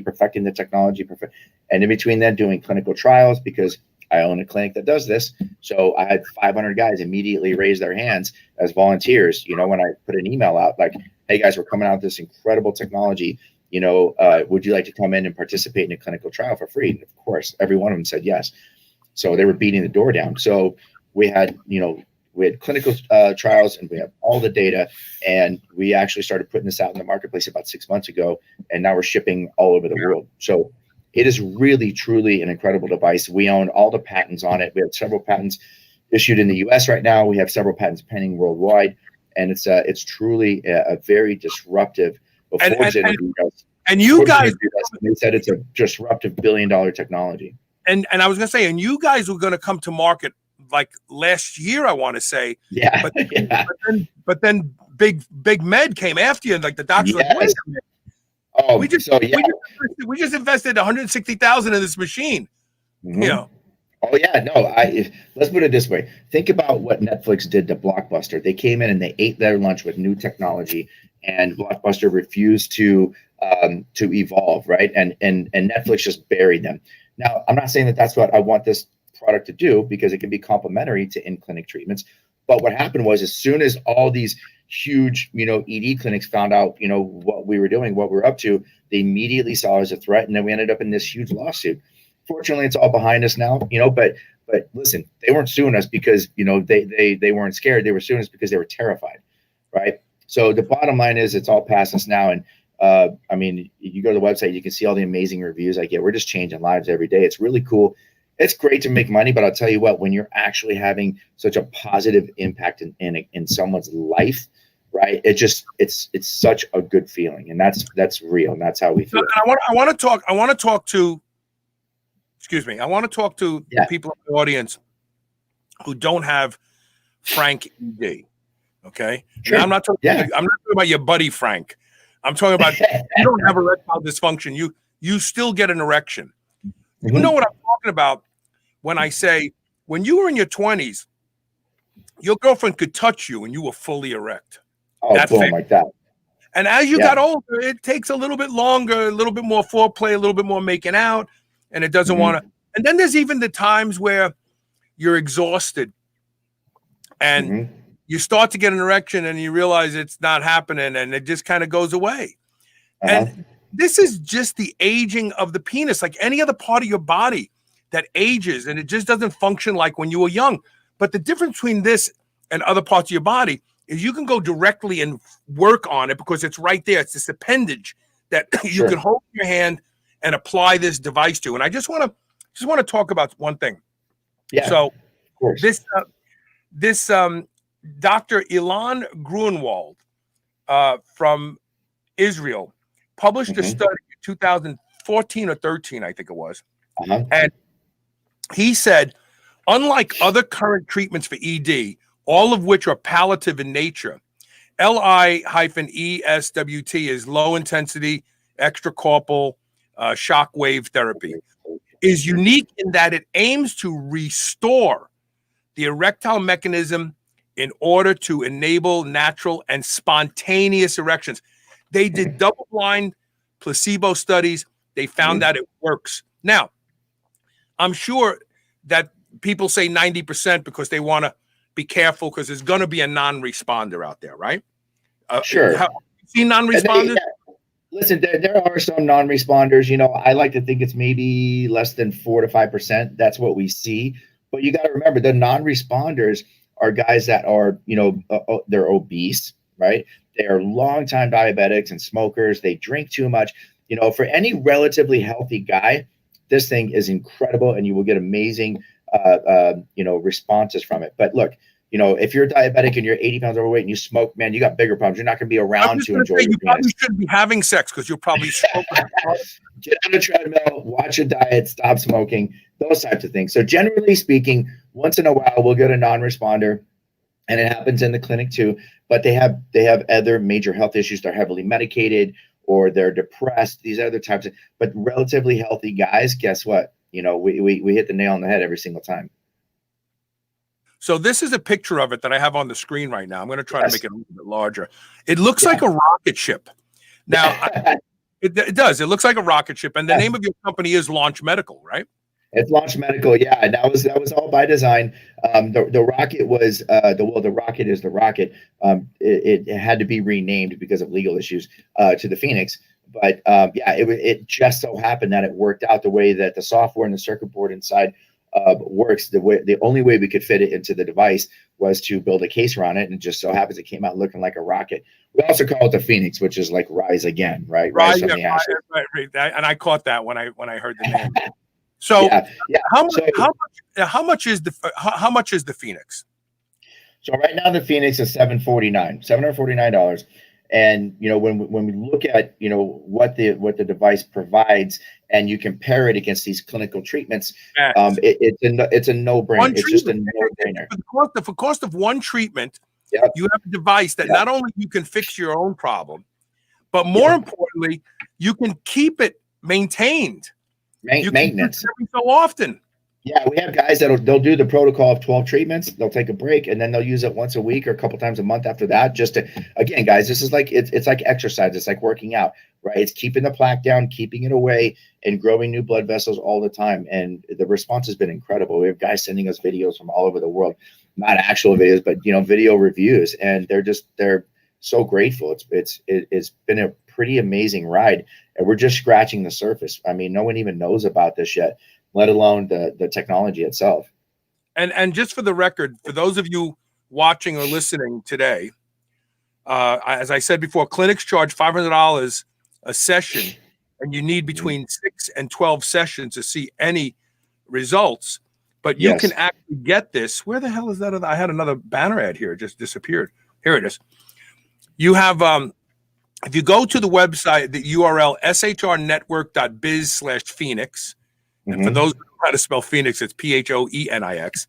and in between that, doing clinical trials, because I own a clinic that does this. So I had 500 guys immediately raise their hands as volunteers. When I put an email out like, hey guys, we're coming out with this incredible technology. Would you like to come in and participate in a clinical trial for free? And of course, every one of them said yes. So they were beating the door down. So we had clinical trials, and we have all the data, and we actually started putting this out in the marketplace about 6 months ago, and now we're shipping all over the world. So it is really, truly an incredible device. We own all the patents on it. We have several patents issued in the US right now. We have several patents pending worldwide, and it's truly a very disruptive. And you guys, they said it's a disruptive $1 billion technology. And I was gonna say, and you guys were gonna come to market like last year, I want to say. Yeah. But then Big Med came after you, and like the doctors like, wait a minute. Oh, we just invested $160,000 in this machine. Mm-hmm. Oh yeah, no. Let's put it this way. Think about what Netflix did to Blockbuster. They came in and they ate their lunch with new technology, and Blockbuster refused to evolve, right? And Netflix just buried them. Now, I'm not saying that that's what I want this product to do, because it can be complementary to in-clinic treatments. But what happened was, as soon as all these huge, ED clinics found out, what we were doing, what we were up to, they immediately saw it as a threat, and then we ended up in this huge lawsuit. Fortunately, it's all behind us now, but listen, they weren't suing us because, they weren't scared. They were suing us because they were terrified, right? So the bottom line is, it's all past us now. And I mean, you go to the website, you can see all the amazing reviews I get. We're just changing lives every day. It's really cool. It's great to make money, but I'll tell you what, when you're actually having such a positive impact in someone's life, right? It's such a good feeling, and that's real, and that's how we feel. I want to talk to the people in the audience who don't have Frank ED. Okay, sure. Now, I'm not talking about your buddy Frank. I'm talking about you don't have erectile dysfunction. You still get an erection. You know what I'm talking about when I say, when you were in your 20s, your girlfriend could touch you and you were fully erect. Oh, boom, like that. And as you got older, it takes a little bit longer, a little bit more foreplay, a little bit more making out, and it doesn't want to. And then there's even the times where you're exhausted and you start to get an erection and you realize it's not happening, and it just kind of goes away. And this is just the aging of the penis, like any other part of your body that ages, and it just doesn't function like when you were young. But the difference between this and other parts of your body is you can go directly and work on it, because it's right there. It's this appendage that you can hold in your hand and apply this device to. And I just want to talk about one thing. Yeah. So this Dr. Ilan Grunwald from Israel published a study in 2014 or 13, I think it was. And he said, unlike other current treatments for ED, all of which are palliative in nature, LI-ESWT is low intensity extracorporeal shockwave therapy, is unique in that it aims to restore the erectile mechanism in order to enable natural and spontaneous erections. They did double-blind placebo studies. They found that it works. Now, I'm sure that people say 90% because they want to be careful, because there's going to be a non-responder out there, right? Sure. You see non-responders? Listen, there are some non-responders. I like to think it's maybe less than 4 to 5%. That's what we see. But you got to remember, the non-responders are guys that are, they're obese, right? They are longtime diabetics and smokers. They drink too much. For any relatively healthy guy, this thing is incredible, and you will get amazing, responses from it. But look, if you're diabetic and you're 80 pounds overweight and you smoke, man, you got bigger problems. You're not going to be around to enjoy your you probably penis. shouldn't be having sex because you'll probably smoke. Get on a treadmill, watch a diet, stop smoking, those types of things. So generally speaking, once in a while, we'll get a non-responder, and it happens in the clinic too, but they have other major health issues. They're heavily medicated or they're depressed, these other types of, but relatively healthy guys, guess what? We hit the nail on the head every single time. So this is a picture of it that I have on the screen right now. I'm going to try to make it a little bit larger. It looks like a rocket ship. Now, it does. It looks like a rocket ship. And the name of your company is Launch Medical, right? It's Launch Medical, yeah. And that was all by design. The rocket was the rocket is the rocket. It had to be renamed because of legal issues to the Phoenix. But it just so happened that it worked out the way that the software and the circuit board inside works. The only way we could fit it into the device was to build a case around it, and it just so happens it came out looking like a rocket. We also call it the Phoenix, which is like rise again, right? Rise from the ashes. Right. And I caught that when I heard the name. So how much is the Phoenix? So right now the Phoenix is $749. And when we look at what the device provides, and you compare it against these clinical treatments, it's a no-brainer. It's just a no-brainer. For the cost of one treatment, you have a device that not only you can fix your own problem, but more importantly, you can keep it maintained. Maintenance every so often. Yeah, we have guys they'll do the protocol of 12 treatments. They'll take a break, and then they'll use it once a week or a couple times a month after that. Just to, again, guys, this is like it's like exercise. It's like working out, right? It's keeping the plaque down, keeping it away, and growing new blood vessels all the time. And the response has been incredible. We have guys sending us videos from all over the world, not actual videos, but video reviews, and they're so grateful. It's been a pretty amazing ride, and we're just scratching the surface. I mean, no one even knows about this yet, let alone the technology itself. And just for the record, for those of you watching or listening today, as I said before, clinics charge $500 a session, and you need between 6 and 12 sessions to see any results. But you can actually get this. Where the hell is that? I had another banner ad here. It just disappeared. Here it is. You have, if you go to the website, the URL, shrnetwork.biz/Phoenix, and for those who know how to spell Phoenix, it's PHOENIX,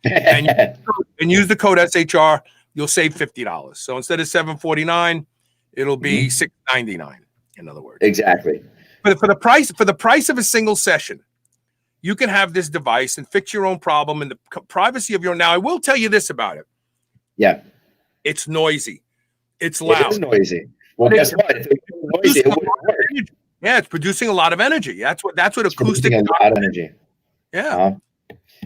and use the code SHR, you'll save $50. So instead of $749, it'll be $699. In other words, exactly. But for the price of a single session, you can have this device and fix your own problem in the privacy of your. Now, I will tell you this about it. Yeah, it's noisy. It's loud. It is noisy. Well, guess what? If it was noisy, it wouldn't work. Yeah, it's producing a lot of energy. That's what acoustic. A lot of energy. Yeah.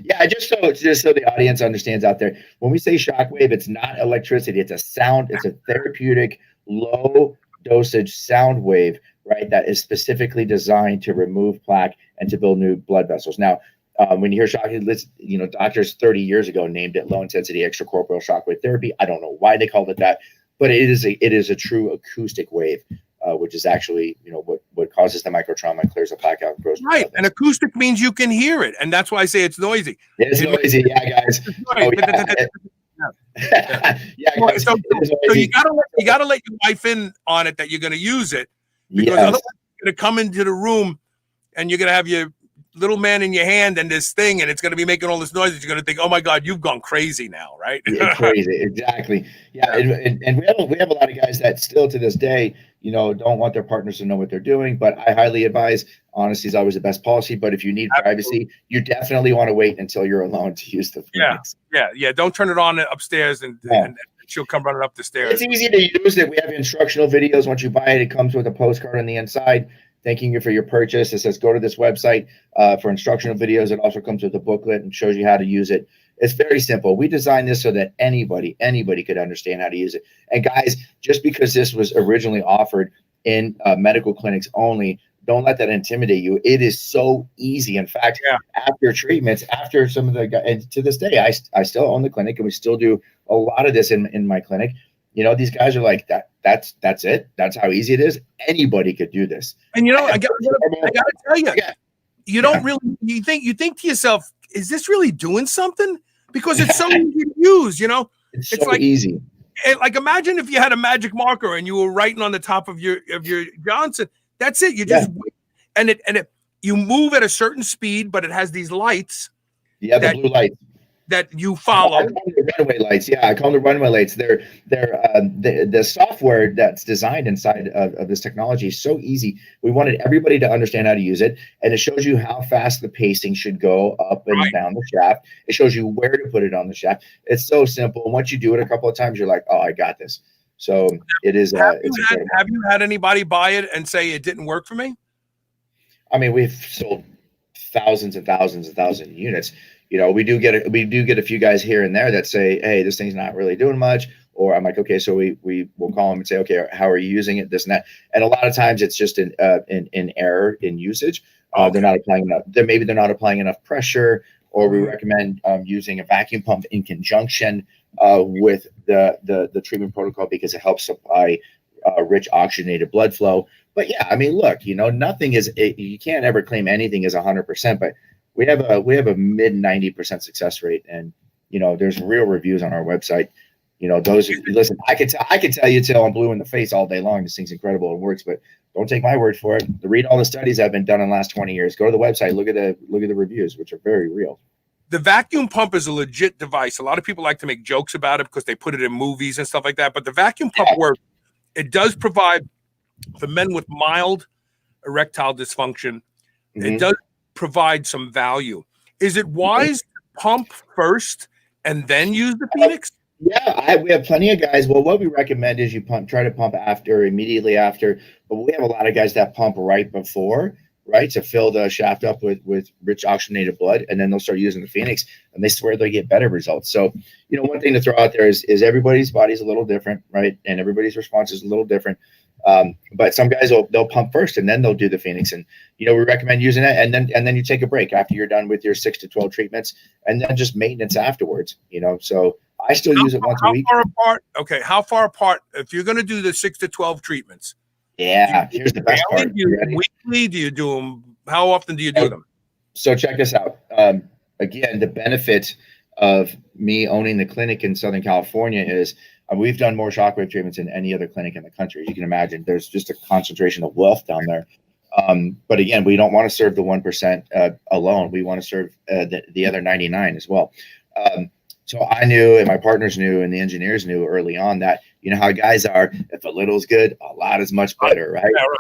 Yeah, just so the audience understands out there, when we say shockwave, it's not electricity. It's a sound. It's a therapeutic, low dosage sound wave, right? That is specifically designed to remove plaque and to build new blood vessels. Now, when you hear shockwave, doctors 30 years ago named it low intensity extracorporeal shockwave therapy. I don't know why they called it that, but it is a true acoustic wave. Which is actually, what causes the microtrauma, clears the plaque out, grows. Right, and acoustic means you can hear it, and that's why I say it's noisy. It's noisy, yeah, guys. Guys. So you gotta let your wife in on it that you're going to use it, because otherwise you're going to come into the room and you're going to have your little man in your hand and this thing, and it's going to be making all this noise. You're going to think, "Oh my God, you've gone crazy now," right? Crazy, exactly. Yeah, and we have a lot of guys that still to this day, don't want their partners to know what they're doing. But I highly advise honesty is always the best policy. But if you need privacy, you definitely want to wait until you're alone to use the Phoenix. Yeah. Don't turn it on upstairs and she'll come running up the stairs. It's easy to use it. We have instructional videos. Once you buy it, it comes with a postcard on the inside thanking you for your purchase. It says go to this website for instructional videos. It also comes with a booklet and shows you how to use it. It's very simple. We designed this so that anybody could understand how to use it. And guys, just because this was originally offered in medical clinics only, don't let that intimidate you. It is so easy. In fact, after treatments, after some of the, and to this day, I still own the clinic and we still do a lot of this in my clinic. These guys are like that's it. That's how easy it is. Anybody could do this. And I gotta tell you, you don't really, you think to yourself, is this really doing something? Because it's so easy to use, It's It's so like easy. like imagine if you had a magic marker and you were writing on the top of your Johnson. That's it. You just and it you move at a certain speed, but it has these lights. Yeah, the blue lights that you follow. I call them the runway lights. Yeah, I call them the runway lights. They're the software that's designed inside of this technology is so easy. We wanted everybody to understand how to use it, and it shows you how fast the pacing should go up and down the shaft. It shows you where to put it on the shaft. It's so simple. And once you do it a couple of times, you're like, oh, I got this. So it is. Have you had anybody buy it and say it didn't work for me? I mean, we've sold thousands and thousands and thousands of units. We do get a few guys here and there that say, hey, this thing's not really doing much. Or I'm like, okay, so we will call them and say, okay, how are you using it? This and that. And a lot of times it's just an error in usage. They're not applying enough. Maybe they're not applying enough pressure, or we recommend using a vacuum pump in conjunction with the treatment protocol because it helps supply rich oxygenated blood flow. But yeah, I mean, look, nothing is. You can't ever claim anything is 100%, but we have a mid 90% success rate, and there's real reviews on our website. Those listen, I can tell you till I'm blue in the face all day long. This thing's incredible and works, but don't take my word for it. Read all the studies that have been done in the last 20 years. Go to the website, look at the reviews, which are very real. The vacuum pump is a legit device. A lot of people like to make jokes about it because they put it in movies and stuff like that. But the vacuum pump works. It does provide for men with mild erectile dysfunction. It does provide some value. Is it wise to pump first and then use the Phoenix? Yeah, we have plenty of guys. Well, what we recommend is you try to pump immediately after, but we have a lot of guys that pump right before, right, to fill the shaft up with rich oxygenated blood, and then they'll start using the Phoenix, and they swear they get better results. So, one thing to throw out there is everybody's body's a little different, right, and everybody's response is a little different. But some guys they'll pump first and then they'll do the Phoenix, and we recommend using that, and then you take a break after you're done with your 6 to 12 treatments, and then just maintenance afterwards. So I still use it once a week. How far apart? Okay, how far apart? If you're going to do the 6 to 12 treatments, here's the best part. Do you do them weekly? Do you do them? How often do you do them? So check this out. Again, the benefit of me owning the clinic in Southern California is we've done more shockwave treatments than any other clinic in the country. You can imagine there's just a concentration of wealth down there. But again, we don't want to serve the 1% alone. We want to serve the other 99 as well. So I knew, and my partners knew, and the engineers knew early on that, how guys are, if a little is good, a lot is much better, right? Yeah, right.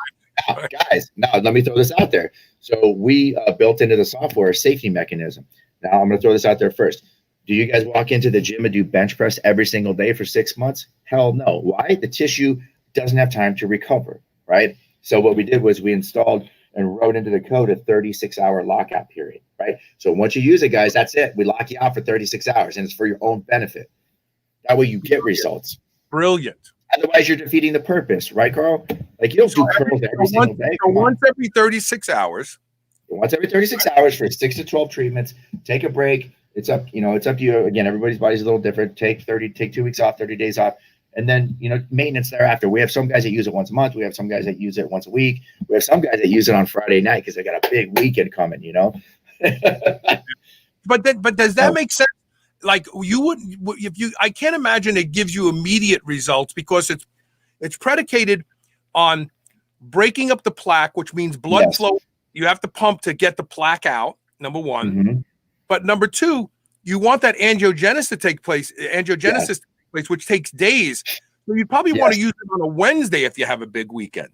Now, guys, let me throw this out there. So we built into the software a safety mechanism. Now I'm going to throw this out there first. Do you guys walk into the gym and do bench press every single day for 6 months? Hell no. Why? The tissue doesn't have time to recover, right? So what we did was we installed and wrote into the code a 36-hour lockout period, right? So once you use it, guys, that's it. We lock you out for 36 hours, and it's for your own benefit. That way you get results. Brilliant. Otherwise, you're defeating the purpose, right, Carl? Like, you don't do curls every single day. So once every 36 hours. Once every 36 hours for 6 to 12 treatments. Take a break. It's up to you. Again, everybody's body's a little different. Take 2 weeks off, 30 days off. And then, maintenance thereafter. We have some guys that use it once a month. We have some guys that use it once a week. We have some guys that use it on Friday night because they got a big weekend coming, But does that make sense? Like I can't imagine it gives you immediate results because it's predicated on breaking up the plaque, which means blood flow. You have to pump to get the plaque out, number one. But number two, you want that angiogenesis to take place, which takes days. So you probably want to use it on a Wednesday if you have a big weekend.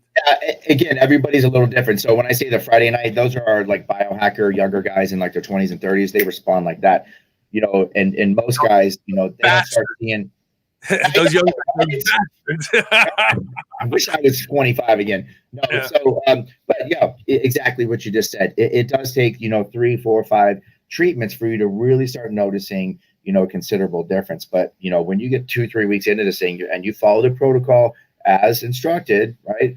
Again, everybody's a little different. So when I say the Friday night, those are our like biohacker younger guys in like their 20s and 30s. They respond like that, and most guys, they don't start seeing those young I wish I was 25 again. No, so but yeah, exactly what you just said. It does take 3, 4, 5 treatments for you to really start noticing a considerable difference. But when you get 2-3 weeks into this thing and you follow the protocol as instructed, right,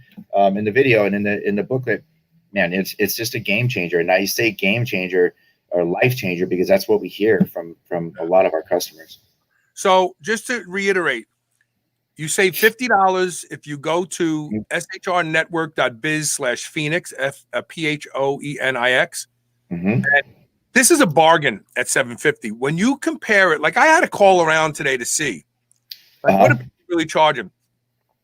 in the video and in the booklet, man, it's just a game changer. And I say game changer or life changer because that's what we hear from a lot of our customers. So just to reiterate, you save $50 if you go to shrnetwork.biz/Phoenix, Phoenix. Mm-hmm. This is a bargain at $750. When you compare it, like I had a call around today to see, like what do people really charge him?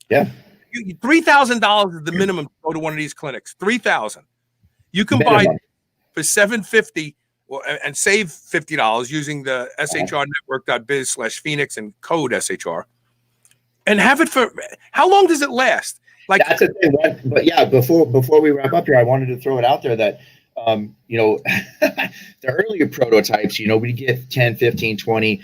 Yeah. $3,000 is the minimum to go to one of these clinics. $3,000. You can buy for $750 and save $50 using the shrnetwork.biz/Phoenix and code SHR, and have it for how long does it last? Like that's the thing. But yeah, before we wrap up here, I wanted to throw it out there that you know, the earlier prototypes, you know, we get 10, 15, 20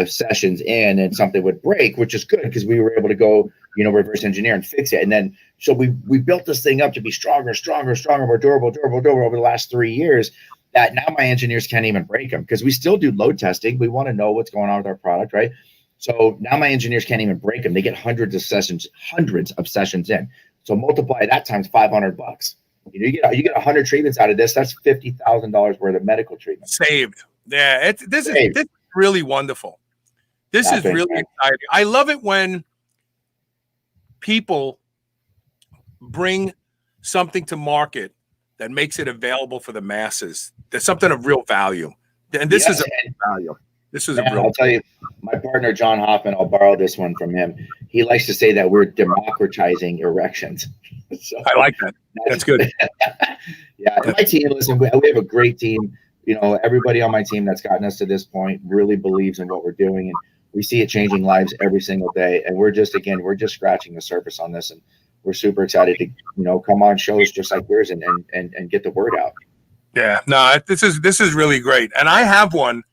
sessions in and something would break, which is good because we were able to go, you know, reverse engineer and fix it. And then so we built this thing up to be stronger, more durable over the last 3 years, that now my engineers can't even break them because we still do load testing. We want to know what's going on with our product, right? So now my engineers can't even break them. They get hundreds of sessions in. So multiply that times $500. You know, you get 100 treatments out of this. That's $50,000 worth of medical treatment saved. Yeah, this is really wonderful. This is really exciting. I love it when people bring something to market that makes it available for the masses. There's something of real value, and this is a value. This is a real. I'll tell you, my partner John Hoffman. I'll borrow this one from him. He likes to say that we're democratizing erections. So, I like that. That's good. Yeah, and my team. Listen, we have a great team. You know, everybody on my team that's gotten us to this point really believes in what we're doing, and we see it changing lives every single day. And we're just scratching the surface on this, and we're super excited to, you know, come on shows just like yours and get the word out. Yeah, no, this is really great, and I have one,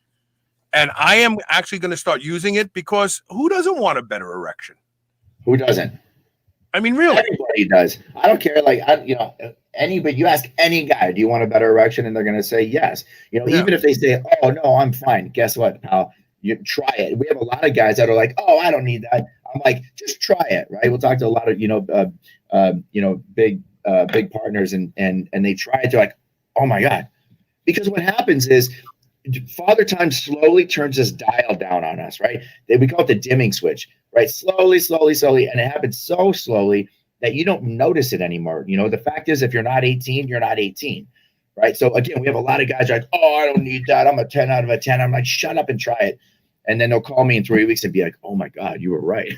and I am actually going to start using it because who doesn't want a better erection? Who doesn't? I mean, really, everybody does. I don't care. Like, anybody, you ask any guy, do you want a better erection? And they're going to say yes. You know, even if they say, oh, no, I'm fine. Guess what, pal? You try it. We have a lot of guys that are like, oh, I don't need that. I'm like, just try it, right? We'll talk to a lot of, big partners and they try it. They're like, oh my God. Because what happens is Father Time slowly turns this dial down on us, right? We call it the dimming switch, right? Slowly. And it happens so slowly that you don't notice it anymore. You know, the fact is, if you're not 18, you're not 18, right? So again, we have a lot of guys like, oh, I don't need that. I'm a 10 out of a 10. I'm like, shut up and try it. And then they'll call me in 3 weeks and be like, oh my God, you were right.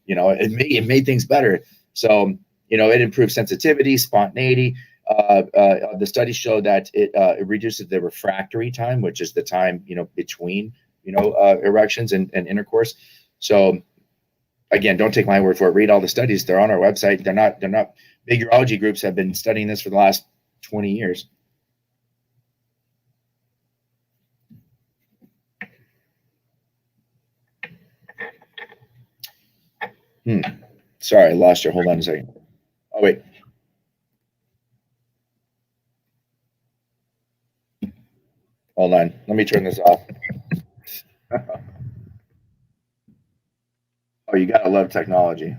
You know, it made things better. So, you know, it improves sensitivity, spontaneity. The studies show that it reduces the refractory time, which is the time, you know, between, you know, erections and intercourse. So again, don't take my word for it. Read all the studies. They're on our website. They're not big urology groups have been studying this for the last 20 years. Sorry, I lost you. Hold on a second. Oh, wait. Hold on. Let me turn this off. Oh, you gotta love technology.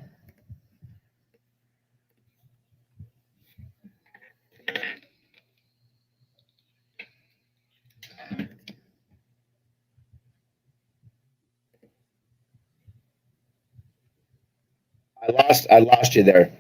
I lost you there.